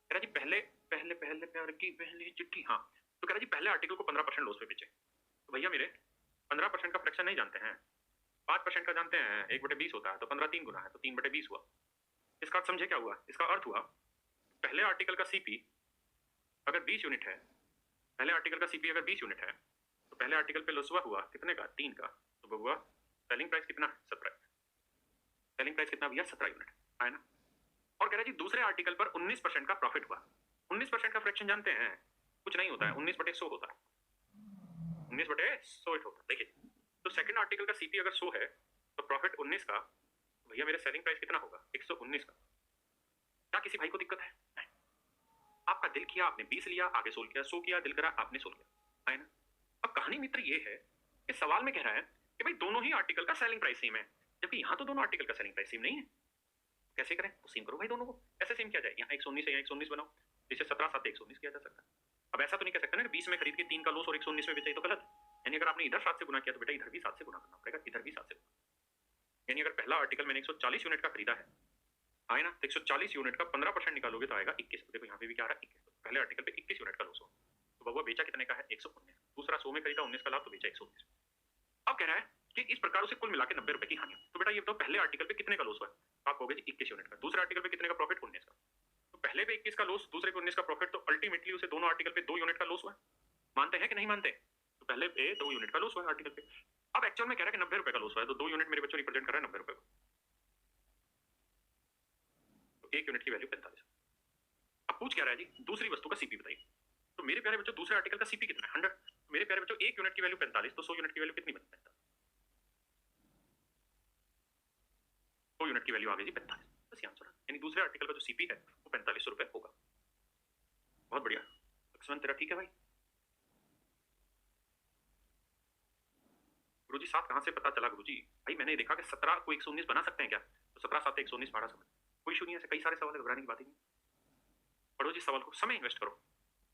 Speaker 1: कह रहा जी पहले पहले पहले प्यार की पहली चिट्ठी, हाँ। तो कह रहा जी पहले आर्टिकल को 15% लॉस पे बेचे। तो भैया मेरे 15% का फ्रैक्शन नहीं जानते हैं, 5% का जानते हैं, 1/20 होता है, तो 15 3 गुना है, तो 3/20 हुआ। इसका समझे क्या हुआ, इसका अर्थ हुआ पहले आर्टिकल का सीपी अगर 20 यूनिट है, पहले आर्टिकल का सीपी अगर 20 यूनिट है, तो पहले आर्टिकल पे लॉस हुआ कितने का, 3 का, तो हुआ सेलिंग प्राइस कितना, 17। सेलिंग प्राइस कितना भैया, 17 यूनिट है ना। और कह रहा जी दूसरे आर्टिकल पर 19% का प्रॉफिट हुआ। 19% का फ्रैक्शन जानते हैं, कुछ नहीं होता है, 19/100 होता है, 19/100 होता है। देखिए, तो सेकंड आर्टिकल का सीपी अगर 100 है, तो प्रॉफिट 19 का, तो भैया मेरे सेलिंग प्राइस कितना होगा, 119 का। क्या किसी भाई को दिक्कत है? नहीं। आपका दिल किया आपने 20 लिया, आगे 16 किया, 100 किया, दिल करा आपने 16 किया, है ना। अब कहानी मित्र ये है कि सवाल में कह रहा है कि भाई दोनों ही आर्टिकल का सेलिंग प्राइस सेम है, जबकि यहाँ तो दोनों आर्टिकल का सेलिंग प्राइस सेम नहीं है। कैसे करें, तो सेम करो भाई दोनों को, ऐसे सेम किया जाए, यहाँ 119 है, यहाँ 119 बनाओ, जिसे 17 7 119 किया जा सकता है। अब ऐसा तो नहीं कह सकते ना कि 20 में खरीद के 3 का लॉस और 119 में बेचा, तो गलत। यानी अगर आपने इधर 7 से गुना किया तो बेटा इधर भी 7 से गुना करना पड़ेगा, इधर भी 7 से। यानी अगर पहला आर्टिकल मैंने 140 यूनिट का खरीदा है, आए ना, तो 140 यूनिट का 15% निकालोगे तो आएगा 21। देखो यहाँ पे भी क्या आ रहा है, 21। पहले आर्टिकल पे 21 यूनिट का लॉस हो, तो बबुआ बेचा कितने का है, 119। दूसरा 100 में खरीदा, 19 का लाभ, तो बेचा 119। अब कह रहा है कि इस प्रकार उसे कुल मिला के 90 रुपए की हानि। तो बेटा ये बताओ पहले आर्टिकल पे कितने का लॉस हुआ, आप कहोगे जी 21 यूनिट का। दूसरे आर्टिकल पे कितने का प्रॉफिट, 19 का। तो पहले पे 21 का लॉस, दूसरे पे 19 का प्रॉफिट, तो अल्टीमेटली उसे दोनों आर्टिकल पे 2 यूनिट का लॉस हुआ। मानते हैं कि नहीं मानते? तो पहले पे 2 यूनिट का लॉस हुआ आर्टिकल पे। अब एक्चुअल में कह रहा है कि 90 रुपए का लॉस हुआ है, तो 2 यूनिट मेरे बच्चों रिप्रेजेंट कर रहा है 90 रुपए को, तो 1 यूनिट की वैल्यू 45। अब पूछ क्या रहा है जी, दूसरी वस्तु का सीपी बताइए। तो मेरे प्यारे बच्चों दूसरे आर्टिकल का सीपी कितना है, 100। मेरे प्यारे बच्चों 1 यूनिट की वैल्यू 45, तो 100 यूनिट की वैल्यू कितनी बनती है, 100 यूनिट की वैल्यू आ गई जी 45। बस ये आंसर है। यानी दूसरे आर्टिकल का जो सीपी है वो 4500 रुपए होगा। बहुत बढ़िया लक्ष्मण, तेरा ठीक है भाई। गुरुजी 7 कहां से पता चला गुरुजी? भाई मैंने देखा कि 17 को 119 बना सकते हैं क्या, तो 17 7 119 12 समझ, कोई इशू नहीं है, ऐसे कई सारे सवाल है, घबराने की बात ही नहीं। पढ़ो जी सवाल को, समय इन्वेस्ट करो,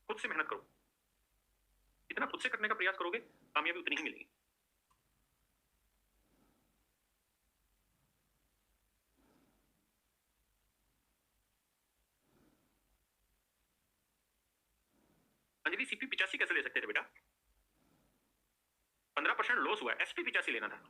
Speaker 1: खुद से मेहनत करो, जितना खुद से करने का प्रयास करोगे कामयाबी उतनी ही मिलेगी। अंजलि सीपी 85 कैसे ले सकते थे बेटा, 15% लॉस हुआ, एसपी 85 लेना था।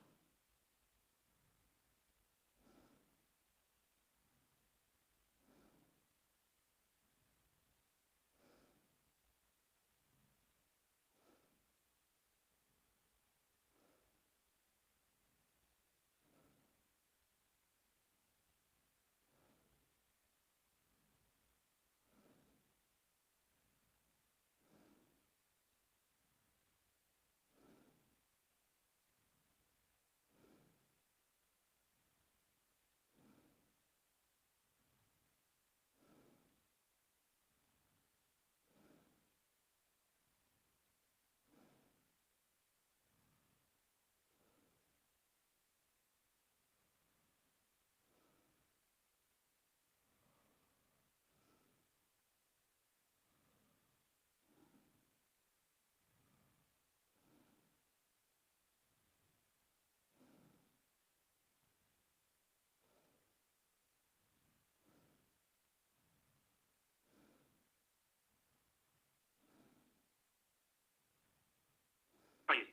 Speaker 1: आइए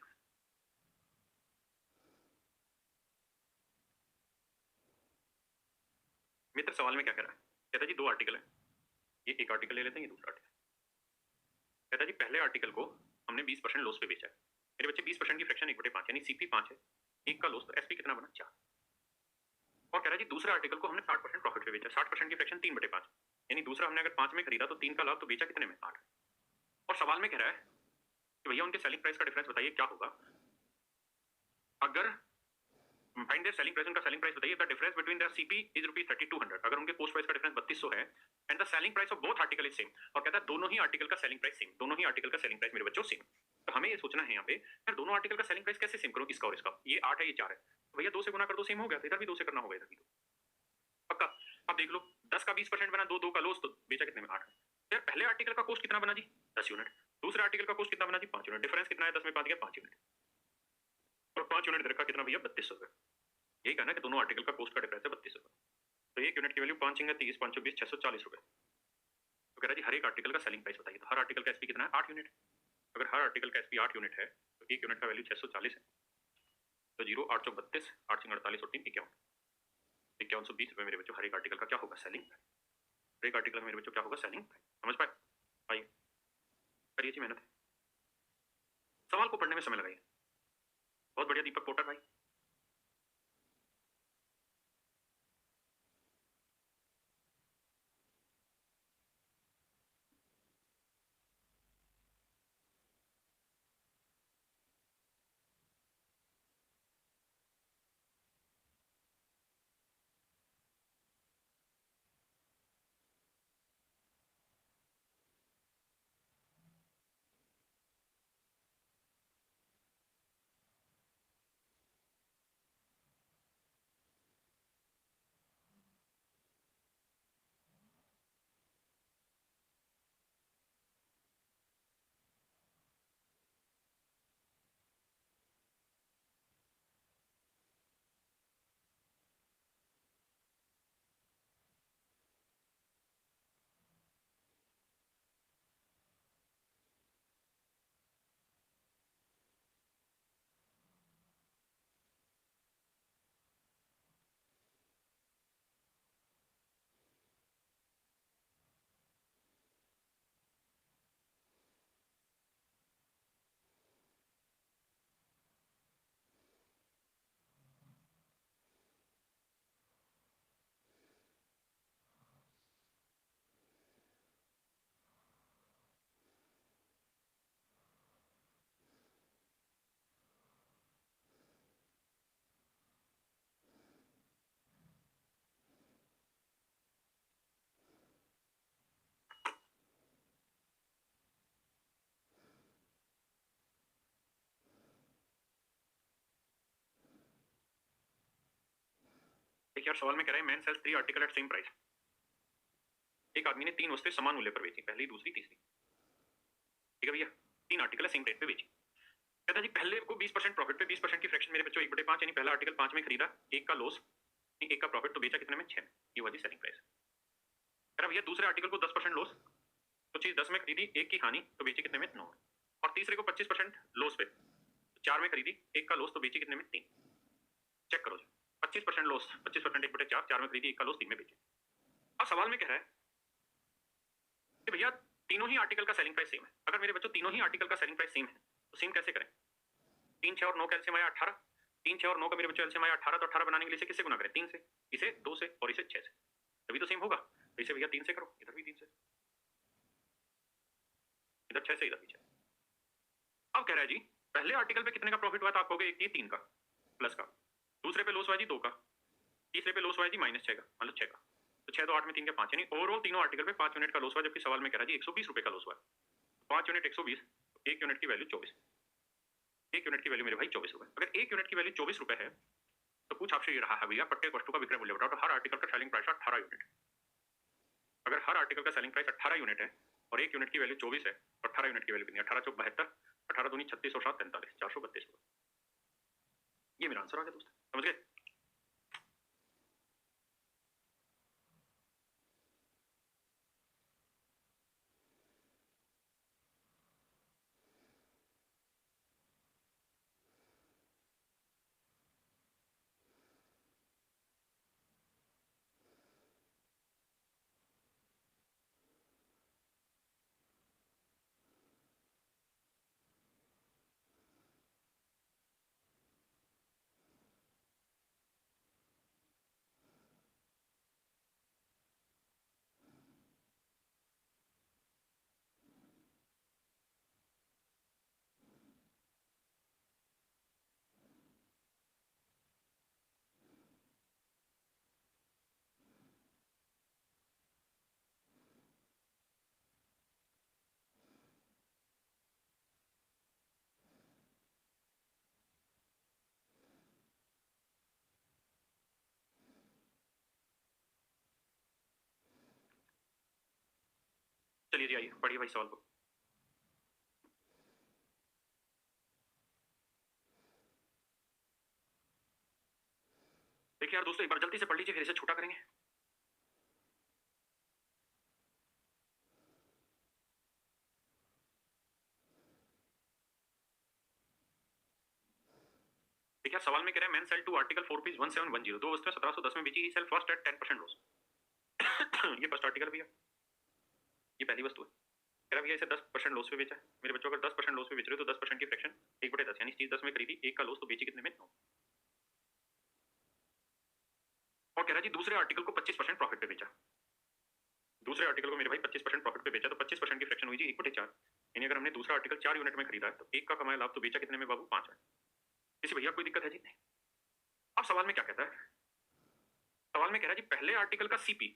Speaker 1: मित्र सवाल में क्या कह रहा है, कहता है जी 2 आर्टिकल है, ये एक आर्टिकल ले लेते हैं, ये दूसरा आर्टिकल। कहता है जी पहले आर्टिकल को हमने 20% लॉस पे बेचा है, मेरे बच्चे 20% की फ्रैक्शन 1/5 यानी सीपी 5 है, 1 का लॉस, तो एसपी कितना बना 4। और कह रहा है जी दूसरे आर्टिकल को हमने 60% प्रॉफिट पे बेचा, 60% की फ्रैक्शन 3/5 यानी दूसरा हमने अगर 5 में खरीदा तो 3 का लाभ, तो बेचा कितने में 8। और सवाल में कह रहा है कि भैया उनके सेलिंग प्राइस का डिफरेंस बताइए क्या होगा अगर फाइंड देयर सेलिंग प्राइस, उनका सेलिंग प्राइस बताइए, the difference between their CP is ₹3200, अगर उनके पोस्ट प्राइस का डिफरेंस 3200 है and the selling price of both article is same, और कहता है दोनों ही आर्टिकल का सेलिंग प्राइस सेम, दोनों ही आर्टिकल का सेलिंग प्राइस मेरे बच्चों सेम। तो हमें ये सोचना है यहाँ पे यार दोनों आर्टिकल का सेलिंग प्राइस कैसे सेम करूं, इसका और इसका, ये 8 है ये 4 है, तो भैया 2 से गुना कर दो, सेम हो गया, तो इधर भी 2 से करना होगा, इधर भी 2 पक्का। अब देख लो 10 का 20% बना, 2 का लॉस, तो बेचा कितने में 8 है। यार पहले आर्टिकल का कॉस्ट कितना बना जी 10 यूनिट, दूसरे आर्टिकल का कॉस्ट कितना बना जी 5 यूनिट, डिफरेंस कितना है 10 में 5 गया 5 यूनिट, और 5 यूनिट इधर का कितना भैया 3200 रुपए। यही कहना है कि दोनों आर्टिकल का कॉस्ट का डिफरेंस है 3200 रुपए, तो एक यूनिट की वैल्यू 5 इंगा 30 5 20 640 रुपए। तो कह रहा जी हर एक आर्टिकल का सेलिंग प्राइस बताइए, तो हर आर्टिकल का एसपी कितना है 8 यूनिट, अगर हर आर्टिकल का एसपी 8 यूनिट है तो एक यूनिट का वैल्यू 640 है, तो 0 8 32 8 48 और 3 51 5120 रुपए मेरे बच्चों हर एक आर्टिकल का क्या होगा सेलिंग प्राइस, हर एक आर्टिकल का मेरे बच्चों क्या होगा सेलिंग प्राइस, समझ पाए। आइए करिए जी मेहनत, सवाल को पढ़ने में समय लगाइए। बहुत बढ़िया दीपक पोटर भाई। देखिए यार सवाल में कह रहा है man sells 3 article at same price, एक आदमी ने 3 वस्तुएं समान मूल्य पर बेची, पहली दूसरी तीसरी, ठीक है भैया 3 आर्टिकल है सेम रेट पे बेची। कहता है जी पहले को 20% प्रॉफिट पे 20% की फ्रैक्शन मेरे बच्चों 1/5 यानी पहला आर्टिकल 5 में खरीदा, 1 का लॉस, 1 का प्रॉफिट, तो बेचा कितने में 6 में, ये हुआ जी सेलिंग प्राइस। कह रहा भैया दूसरे आर्टिकल को 10% लॉस, तो चीज 10 में खरीदी, 1 की हानि, तो बेची कितने में 9 में, और तीसरे को 25% लॉस पे, 4 में खरीदी, 1 का लॉस, तो बेची कितने में 3। चेक करो जी 25% लॉस, 25% 1/4, 4 में खरीदी, 1 का लॉस, 3 में बेची। अब सवाल में कह रहा है कि भैया तीनों ही आर्टिकल का सेलिंग प्राइस सेम है, अगर मेरे बच्चों तीनों ही आर्टिकल का सेलिंग प्राइस सेम है तो सेम कैसे करें, 3 6 और 9 का एलसीएम आया 18, 3 6 और 9 का मेरे बच्चों एलसीएम आया 18, तो 18 बनाने के लिए इसे किससे गुना करें 3 से, इसे 2 से और इसे 6 से, तभी तो सेम होगा। तो इसे भैया 3 से करो, इधर भी 3 से, इधर 6 से, इधर भी 6। अब कह रहा है जी पहले आर्टिकल पे कितने का प्रॉफिट हुआ था, आप कहोगे एक 3 का प्लस का, दूसरे पे लॉस हुआ जी 2 का, तीसरे पे लॉस हुआ जी -6 का, मतलब 6 का, तो 6 तो 8 में 3 के 5, यानी ओवरऑल तीनों आर्टिकल पे 5 यूनिट का लॉस हुआ, जबकि सवाल में कह रहा है जी 120 रुपए का लॉस हुआ, 5 यूनिट 120, एक यूनिट की वैल्यू 24, एक यूनिट की वैल्यू मेरे भाई 24 रुपए। अगर एक यूनिट की वैल्यू 24 रुपए है तो पूछ आपसे ये रहा है भैया प्रत्येक वस्तु का विक्रय मूल्य बताओ, तो हर आर्टिकल का सेलिंग प्राइस 18 यूनिट, अगर हर आर्टिकल का सेलिंग प्राइस 18 यूनिट है और एक यूनिट की वैल्यू 24 है, तो 18 यूनिट की वैल्यू कितनी है, 18 चौक 72, 18 दूनी 36 और 7 43, 432 रुपए। ये मेरा आंसर आ गया दोस्त, समझ गए। चलिए जी, आइए पढ़िए भाई सवाल को। देखिए यार दोस्तों, एक बार जल्दी से पढ़ लीजिए, फिर इसे छोटा करेंगे। देखिए यार, सवाल में कह रहे हैं man sell two article 4 piece 1710, दो वस्तुएं 1710 में बेची, सेल फर्स्ट एट 10% लॉस। ये फर्स्ट आर्टिकल भैया, ये पहली वस्तु है। कह रहा भैया इसे 10% लॉस पे बेचा है। मेरे बच्चों, अगर 10% लॉस पे बेच रहे हो तो 10% की फ्रैक्शन 1/10, यानी चीज 10 में खरीदी, 1 का लॉस, तो बेची कितने में? 9। और कह रहा जी दूसरे आर्टिकल को 25% प्रॉफिट पे बेचा। दूसरे आर्टिकल को मेरे भाई 25% प्रॉफिट पे बेचा, तो 25% की फ्रैक्शन हुई जी 1/4, यानी अगर हमने दूसरा आर्टिकल 4 यूनिट में खरीदा है तो 1 का कमाया लाभ, तो बेचा कितने में बाबू? 5 में। किसी भैया कोई दिक्कत है जी? नहीं। अब सवाल में क्या कहता है? सवाल में कह रहा है जी पहले आर्टिकल का CP,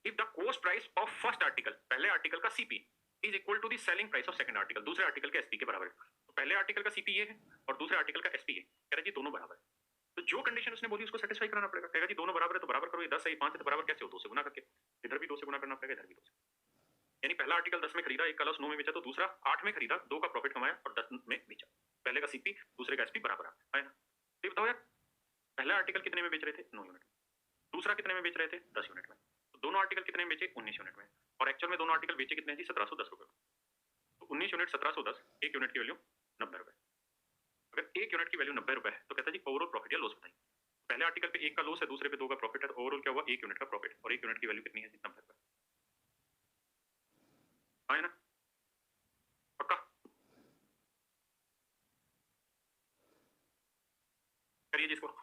Speaker 1: if the cost price of first article, पहले आर्टिकल का CP is equal to the selling price of second article, दूसरे आर्टिकल के एसपी के बराबर है। तो पहले आर्टिकल का सीपी ये है और दूसरे आर्टिकल का एसपी ये, कह रहा है जी दोनों बराबर है। तो जो कंडीशन उसने बोली उसको सेटिस्फाई कराना पड़ेगा। कहेगा जी दोनों बराबर है तो बराबर करो, ये 10 है, ये 5 है, तो बराबर कैसे हो? 2 से गुना करके। इधर भी 2 से गुना करना पड़ेगा, इधर भी 2 से। यानी पहला आर्टिकल 10 में खरीदा, 1 का लॉस 9 में बेचा, तो दूसरा 8 में खरीदा, 2 का प्रॉफिट कमाया और 10 में बेचा। पहले का सीपी दूसरे का एसपी बराबर है ना? तो बताओ यार, पहला आर्टिकल कितने में बेच रहे थे? 9 यूनिट में। दूसरा कितने में बेच रहे थे? 10 यूनिट में। तो दोनों आर्टिकल कितने में बेचे? 19 यूनिट में। और एक्चुअल में दोनों आर्टिकल बेचे कितने हैं जी? 1710 रुपए में। तो 19 यूनिट 1710, 1 यूनिट की वैल्यू 90 रुपए। अगर 1 यूनिट की वैल्यू 90 रुपए है तो कहता है जी ओवरऑल प्रॉफिट या लॉस बताइए। पहले आर्टिकल पे 1 का लॉस है, दूसरे पे 2 का प्रॉफिट है, तो ओवरऑल क्या हुआ? 1 यूनिट का प्रॉफिट, और 1 यूनिट की वैल्यू कितनी है जी? 90 रुपए। हाँ ना? पक्का? करिए जिसको।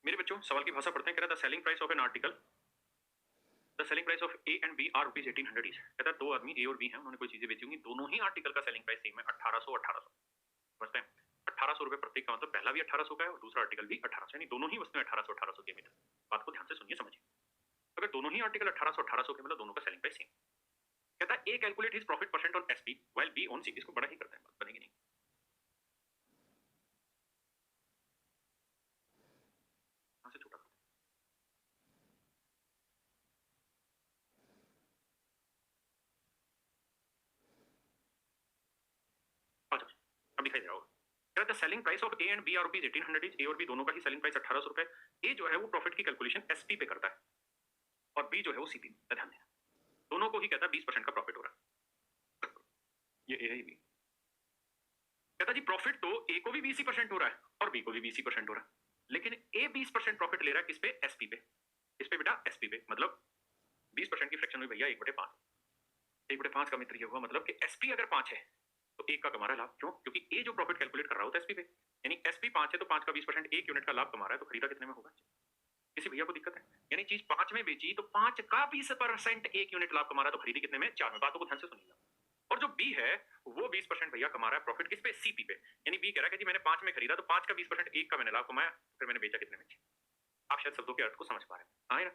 Speaker 1: मेरे बच्चों सवाल की भाषा पढ़ते हैं। कह रहा the selling price of an article, the selling price of A and B are rupees 1800 each. कहता है दो आदमी ए और बी हैं, उन्होंने कोई चीजें बेची होंगी, दोनों ही आर्टिकल का सेलिंग प्राइस सेम है, 1800 1800। समझते हैं? 1800 रुपए प्रत्येक का मतलब पहला भी 1800 का है और दूसरा आर्टिकल भी 1800, यानी दोनों ही वस्तुएं 1800 1800 की मीटर। बात को ध्यान से सुनिए, समझिए। अगर दोनों ही आर्टिकल 1800 1800 के, मतलब दोनों का सेलिंग प्राइस सेम। कहता है A calculate his profit percent on SP while B on C. इसको बड़ा ही करते हैं, बात बनेगी नहीं। यहां से छोटा करते हैं। अच्छा, अब दिखाई दे रहा होगा। कह रहा है selling price of A and B are rupees 1800 each. A और बी दोनों का ही सेलिंग प्राइस 1800 रुपए। ए जो है वो प्रॉफिट की कैलकुलेशन एसपी पे करता है और बी जो है वो सीपी पे। ध्यान देना, दोनों को ही कहता है 20% का प्रॉफिट हो रहा है। ये ए है, बी। कहता जी प्रॉफिट तो ए को भी 20% हो रहा है और बी को भी 20% हो रहा है, लेकिन ए 20% प्रॉफिट ले रहा है किस पे? एसपी पे। किस पे बेटा? एसपी पे। मतलब 20% की फ्रैक्शन हुई भैया 1/5। 1/5 का मित्र ये हुआ, मतलब कि एसपी अगर 5 है तो 1 का कमा रहा है लाभ। क्यों? क्योंकि ए जो प्रॉफिट कैलकुलेट कर रहा होता है एसपी पे, यानी एसपी 5 है तो 5 का 20%, 1 यूनिट का लाभ कमा रहा है, तो खरीदा कितने में होगा? किसी भैया को दिक्कत है? यानी चीज 5 में बेची तो 5 का 20% 1 यूनिट लाभ कमा रहा है, तो खरीदी कितने में? 4 में। बातों को ध्यान से सुनिएगा। और जो बी है वो 20% भैया कमा रहा है प्रॉफिट किस पे? सीपी पे। यानी बी कह रहा है कि जी मैंने 5 में खरीदा तो 5 का 20%, 1 का मैंने लाभ कमाया, फिर मैंने बेचा कितने में? आप शायद शब्दों के अर्थ को समझ पा रहे हैं। हाँ ना?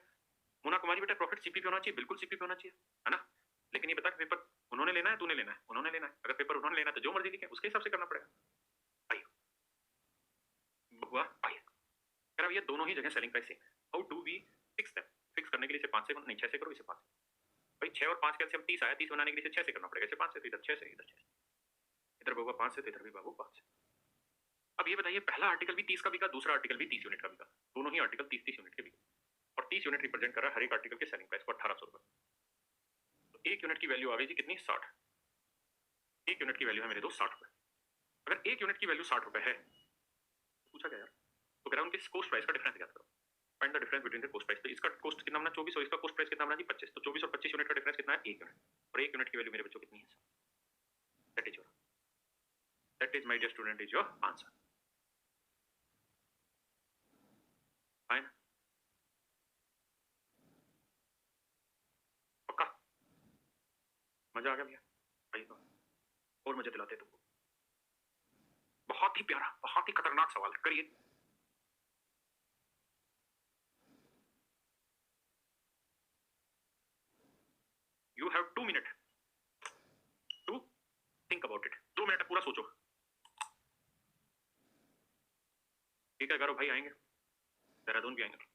Speaker 1: मुना कुमारी बेटा, प्रॉफिट सीपी पे होना चाहिए, बिल्कुल सीपी पे होना चाहिए, है ना? लेकिन ये बता कि पेपर उन्होंने लेना है, तूने लेना है? उन्होंने लेना है। अगर पेपर उन्होंने लेना है तो जो मर्जी लिखे उसके हिसाब से करना पड़ेगा। आइए बबुआ, आइए। कह रहा भैया दोनों ही जगह सेलिंग प्राइस सेम है, how do we fix that? Fix करने के लिए इसे 5 से नहीं 6 से करो, इसे 5 से। भाई 6 और 5 कैलसियम 30 आया, 30 बनाने के लिए 6 से करना पड़ेगा, इसे 5 से, तो इधर 6 से, इधर 6 से, इधर बाबू 5 से, तो इधर भी बाबू 5 से। अब ये बताइए पहला आर्टिकल भी 30 का बिका, दूसरा आर्टिकल भी 30 यूनिट का बिका, दोनों ही आर्टिकल 30-30 यूनिट के बिके, और 30 यूनिट रिप्रेजेंट कर रहा है हर एक आर्टिकल के सेलिंग प्राइस को 1800 रुपए। तो 1 यूनिट की वैल्यू आ गई जी कितनी? 60। 1 यूनिट की वैल्यू है मेरे दोस्त 60 रुपए। अगर एक यूनिट की वैल्यू 60 रुपए है, पूछा गया यार, तो कह रहा उनके कोस्ट प्राइस का डिफरेंस क्या करो, find the difference between the coast price. तो इसका कोस्ट कितना बना 24 और इसका कोस्ट प्राइस कितना बना जी 25। तो 24 और 25 यूनिट का डिफरेंस कितना है, 1 यूनिट। और 1 यूनिट की वैल्यू मेरे बच्चों कितनी है, that is your, that is my dear student is your answer. Fine, पक्का, मजा आ गया भैया, भाई तो और मजे दिलाते तुमको। बहुत ही प्यारा, बहुत ही खतरनाक सवाल, करिए। You have 2 minute to think about it. 2 minute पूरा सोचो। ठीक है, गौरव भाई आएंगे, देहरादून भी आएंगे।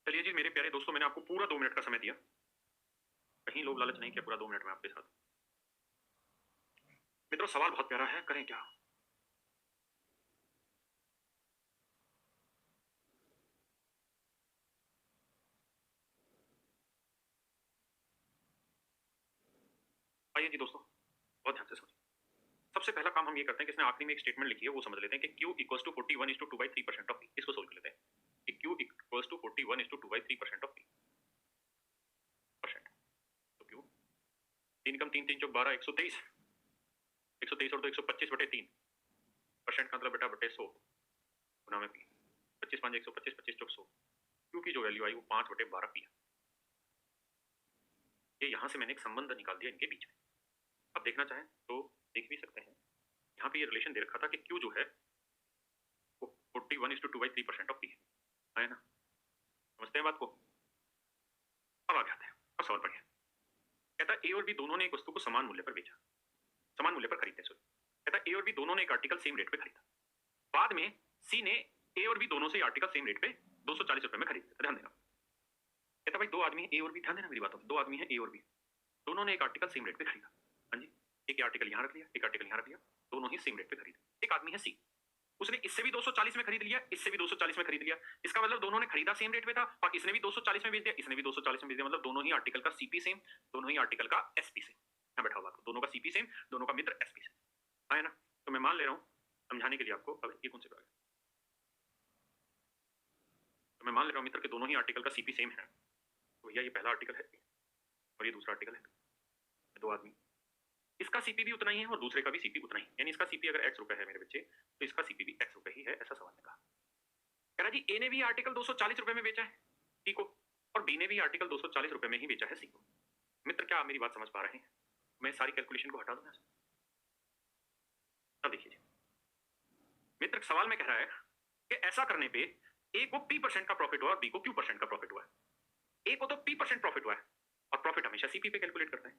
Speaker 1: चलिए जी मेरे प्यारे दोस्तों, मैंने आपको पूरा 2 मिनट का समय दिया, कहीं लोभ लालच नहीं किया, पूरा 2 मिनट में आपके साथ। मित्रों सवाल बहुत प्यारा है, करें क्या। आइए जी दोस्तों, बहुत ध्यान से समझिए। सबसे पहला काम हम ये करते हैं कि इसने आखिरी में एक स्टेटमेंट लिखी है, वो समझ लेते हैं कि Q equals to 41 is to 2/3% of P। इसको सोल्व कर लेते हैं कि Q equals to 41 is to 2/3% of P percent. तो Q 3 कम 3 3 चौक 12, 123, 123 और 2 125/3 परसेंट का मतलब बेटा बटे 100 गुना में P। 25 5 125, 25 चौक 100। Q की जो वैल्यू आई वो 5/12 P है। ये यहाँ से मैंने एक संबंध निकाल दिया इनके बीच में। अब देखना चाहें तो देख भी सकते हैं, यहाँ पे ये रिलेशन दे रखा था कि Q जो है वो 41 इज टू 2/3% ऑफ P है ना। समझते हैं बात को। अब आगे आते हैं, अब सवाल पढ़िए। कहता है ए और बी दोनों ने एक वस्तु को समान मूल्य पर बेचा, समान मूल्य पर खरीदते। सॉरी, कहता है ए और बी दोनों ने एक आर्टिकल सेम रेट पे खरीदा। बाद में सी ने ए और बी दोनों से आर्टिकल सेम रेट पे 240 रुपए में खरीदा। ध्यान देना, कहता भाई दो आदमी ए और बी, ध्यान देना मेरी बातों, दो आदमी है ए और बी, दोनों ने एक आर्टिकल सेम रेट पे खरीदा। हाँ जी, एक आर्टिकल यहाँ रख लिया, एक आर्टिकल यहाँ रख लिया, दोनों ही सेम रेट पे खरीदे। एक आदमी है सी, उसने इससे भी 240 में खरीद लिया, इससे भी 240 में खरीद लिया। इसका मतलब दोनों ने खरीदा सेम रेट पे था और इसने भी 240 में बेच दिया, इसने भी 240 में बेच दिया। मतलब दोनों ही आर्टिकल का सीपी सेम, दोनों ही आर्टिकल का एसपी सेम। यहाँ बैठा हुआ, दोनों का सीपी सेम, दोनों का मित्र एसपी सेम है ना। तो मैं मान ले रहा हूँ समझाने के लिए आपको, अब ये कौन से बात है, तो मैं मान ले रहा हूँ मित्र के दोनों ही आर्टिकल का सीपी सेम है। तो भैया ये पहला आर्टिकल है और ये दूसरा आर्टिकल है, दो आदमी, इसका सीपी भी उतना ही है और दूसरे का भी सीपी उतना ही, यानी इसका सीपी अगर x रुपए है मेरे बच्चे, तो इसका सीपी भी x रुपए ही है, ऐसा सवाल ने कहा। कह रहा जी ए ने भी आर्टिकल 240 रुपए में बेचा है सी को, और बी ने भी आर्टिकल 240 रुपए में ही बेचा है सी को। मित्र क्या आप मेरी बात समझ पा रहे हैं? मैं सारी कैलकुलेशन को हटा दूंगा। अब देखिए मित्र सवाल में कह रहा है कि ऐसा करने पे ए को P% का प्रॉफिट हुआ और बी को Q% का प्रॉफिट हुआ है। ए को तो P% प्रॉफिट हुआ है और प्रॉफिट हमेशा सीपी पे कैलकुलेट करते हैं,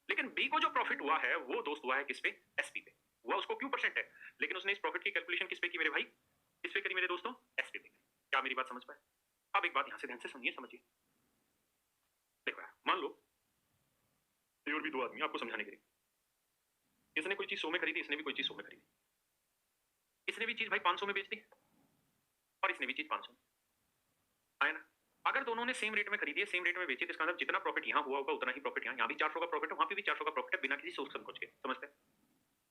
Speaker 1: लेकिन बी को जो प्रॉफिट हुआ है वो दोस्त हुआ है किस पे? एसपी पे। हुआ उसको Q% है, लेकिन उसने इस प्रॉफिट की कैलकुलेशन किस पे की मेरे भाई? किस पे करी मेरे दोस्तों? एसपी पे। क्या मेरी बात समझ पाए? अब एक बात यहां से ध्यान से सुनिए, समझिए। देखो यार, मान लो ये और भी दो आदमी आपको समझाने के लिए, इसने कोई चीज 100 में खरीदी, इसने भी कोई चीज 100 में खरीदी। इसने भी चीज भाई 500 में बेच दी और इसने भी चीज 500 में, आया ना? अगर दोनों ने सेम रेट में खरीदी है, सेम रेट में बेची, तो इसका मतलब जितना प्रॉफिट यहाँ हुआ होगा उतना ही प्रॉफिट यहाँ भी 400 का प्रॉफिट है, वहां पे भी 400 का प्रॉफिट है, बिना किसी सोच समझ के। समझते हैं?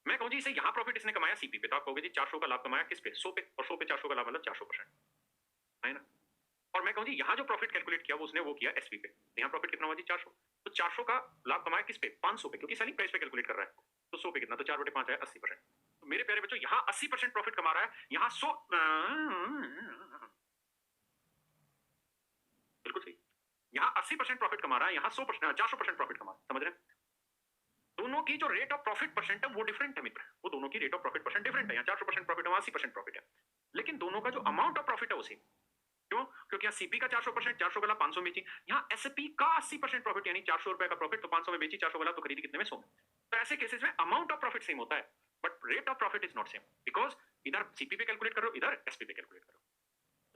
Speaker 1: मैं कहूँ जी इसे यहाँ प्रॉफिट इसने कमाया सीपी पे, तो आप कहोगे जी 400 का लाभ कमाया किस पे? 100 पे, और 100 पे 400 का लाभ मतलब 400%, है ना? और मैं कहूँ जी यहाँ जो प्रॉफिट कैलकुलेट किया वो उसने वो किया एसपी पे, तो यहाँ प्रॉफिट कितना हुआ जी? 400। तो 400 का लाभ कमाया किस पे? 500 पे, क्योंकि सेलिंग प्राइस पे कैलकुलेट कर रहा है। तो 100 पे कितना? तो 4/5 है, 80%। तो मेरे प्यारे बच्चों, यहाँ 80% प्रॉफिट कमा रहा है, यहाँ 100, बिल्कुल सही। यहाँ 80% प्रॉफिट कमा रहा है, यहाँ 100%, 400% प्रॉफिट कमा रहा है। समझ रहे हैं? दोनों की जो रेट ऑफ प्रॉफिट परसेंट है वो डिफरेंट है मित्र, वो दोनों की rate of profit percent different है। यहाँ 400% प्रॉफिट है, 80% प्रॉफिट है, लेकिन दोनों का जो अमाउंट ऑफ प्रॉफिट है वो सेम। क्यों? क्योंकि यहाँ सीपी का 400%, 400 वाला 500 बेची, यहाँ एसपी का 80% प्रॉफिट, यानी 400 रुपए का प्रॉफिट, तो 500 में बेची, 400 वाला तो खरीदी कितने में? 100 में। तो ऐसे केसेस में अमाउंट ऑफ प्रॉफिट सेम होता है, but rate of profit is not same, because इधर सीपी पे कैलकुलेट करो, इधर एसपी पे कैलकुलेट करो।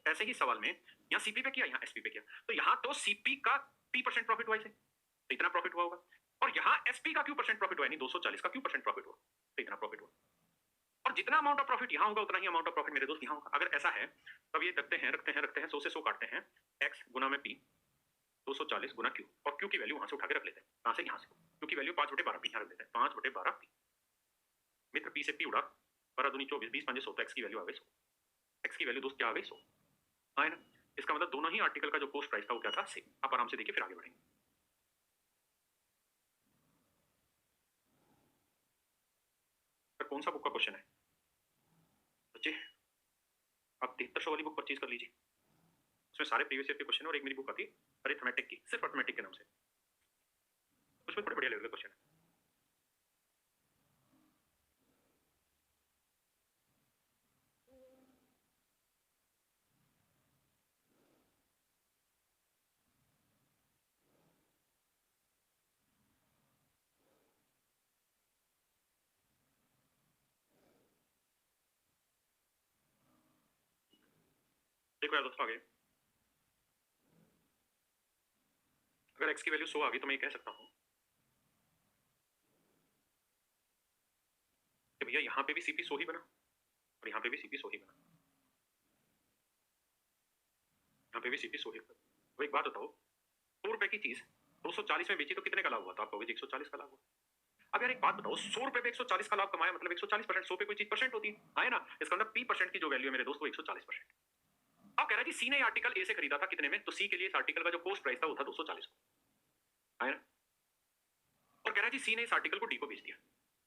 Speaker 1: ऐसे ही सवाल में यहाँ सीपी पे किया, यहाँ एसपी पे किया, तो यहाँ तो सीपी का P% प्रॉफिट हुआ, इसे तो इतना प्रॉफिट हुआ होगा, और यहाँ एसपी का Q% प्रॉफिट हुआ, यानी 240 का Q% प्रॉफिट हुआ, तो इतना प्रॉफिट हुआ। और जितना अमाउंट ऑफ प्रॉफिट यहाँ होगा उतना ही अमाउंट ऑफ प्रॉफिट मेरे दोस्त यहाँ होगा। अगर ऐसा है तब ये रखते हैं 100 से 100 काटते हैं, x गुना में p, 240 गुना q, और q की वैल्यू वहां से उठा के रख लेते हैं। कहां से? यहाँ से। q की वैल्यू 5/12 p यहाँ रख लेते हैं, 5/12 p। मित्र p से p उड़ा, 12 दूनी 24, 20 5 100, तो x की वैल्यू आ गई 100। x की वैल्यू दोस्त क्या आ गई? 100, है ना? इसका मतलब दोनों ही आर्टिकल का जो पोस्ट प्राइस था वो क्या था? सेम। आप आराम से देखिए, फिर आगे बढ़ेंगे। कौन सा बुक का क्वेश्चन है बच्चे? आप 7300 वाली बुक परचेज कर लीजिए, उसमें सारे प्रीवियस ईयर के क्वेश्चन, और एक मेरी बुक आती है अरिथमेटिक की, सिर्फ अरिथमेटिक के नाम से, उसमें बड़े बढ़िया लेवल के क्वेश्चन है। देखो यार दोस्तों, आगे अगर x की वैल्यू 100 आ गई तो मैं ये कह सकता हूँ कि भैया यहाँ पे भी सीपी 100 ही बना और यहाँ पे भी सीपी 100 ही बना, यहाँ पे भी सीपी 100 ही बना। तो एक बात बताओ, 100 रुपए की चीज 240 में बेची तो कितने का लाभ हुआ? तो आप कहोगे 140 का लाभ हुआ। अब यार एक बात बताओ, 100 रुपए पे 140 का लाभ कमाया, मतलब 140%। 100 पे कोई चीज परसेंट होती है ना? इसका मतलब P% की जो वैल्यू है मेरे दोस्त वो 140%। अब कह रहा है जी सी ने आर्टिकल ए से खरीदा था कितने में? तो सी के लिए इस आर्टिकल का जो पोस्ट प्राइस था वो था 240, है ना? और कह रहा है जी सी ने इस आर्टिकल को डी को बेच दिया।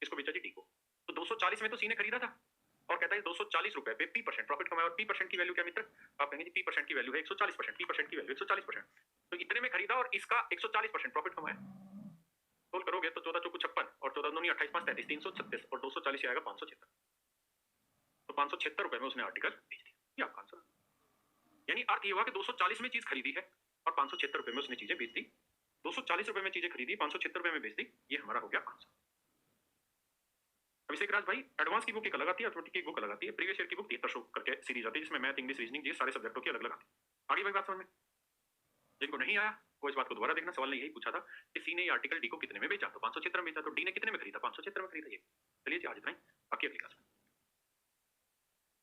Speaker 1: किसको बेचा जी? डी को। तो 240 में तो सी ने खरीदा था, और कहता है 240 रुपए पे P% प्रॉफिट कमाया, और P% की वैल्यू क्या मित्र? आप कहेंगे जी P% की वैल्यू है 140%, P% की वैल्यू 140%, तो इतने में खरीदा और इसका 140% प्रॉफिट कमाया। सोल्व करोगे तो 14 चौको 56 और 14 दूनी 28 5 33, 336, और 240 आएगा 576। तो 576 रुपए में उसने आर्टिकल बेच दिया। ये आपका आंसर। यानी अर्थ ये हुआ कि 240 में चीज खरीदी है और 576 रुपए में उसने चीजें बेच दी। 240 रुपए में चीजें खरीदी, 576 रुपए में बेच दी। ये हमारा हो गया आंसर। अभिषेक राज भाई, एडवांस की बुक एक अलग आती है, अथॉरिटी की बुक अलग आती है, प्रीवियस ईयर की बुक 7300 करके सीरीज आती है, जिसमें मैथ, इंग्लिश, रीजनिंग, ये सारे सब्जेक्टों की अलग अलग आती है। आगे भाई बात समझ में? जिनको नहीं आया वो इस बात को दोबारा देखना। सवाल ने यही पूछा था कि सी ने ये आर्टिकल डी को कितने में बेचा, तो 576 में बेचा, तो डी ने कितने में खरीदा? 576 में खरीदा। ये चलिए जी आज इतना ही, बाकी अगली क्लास में।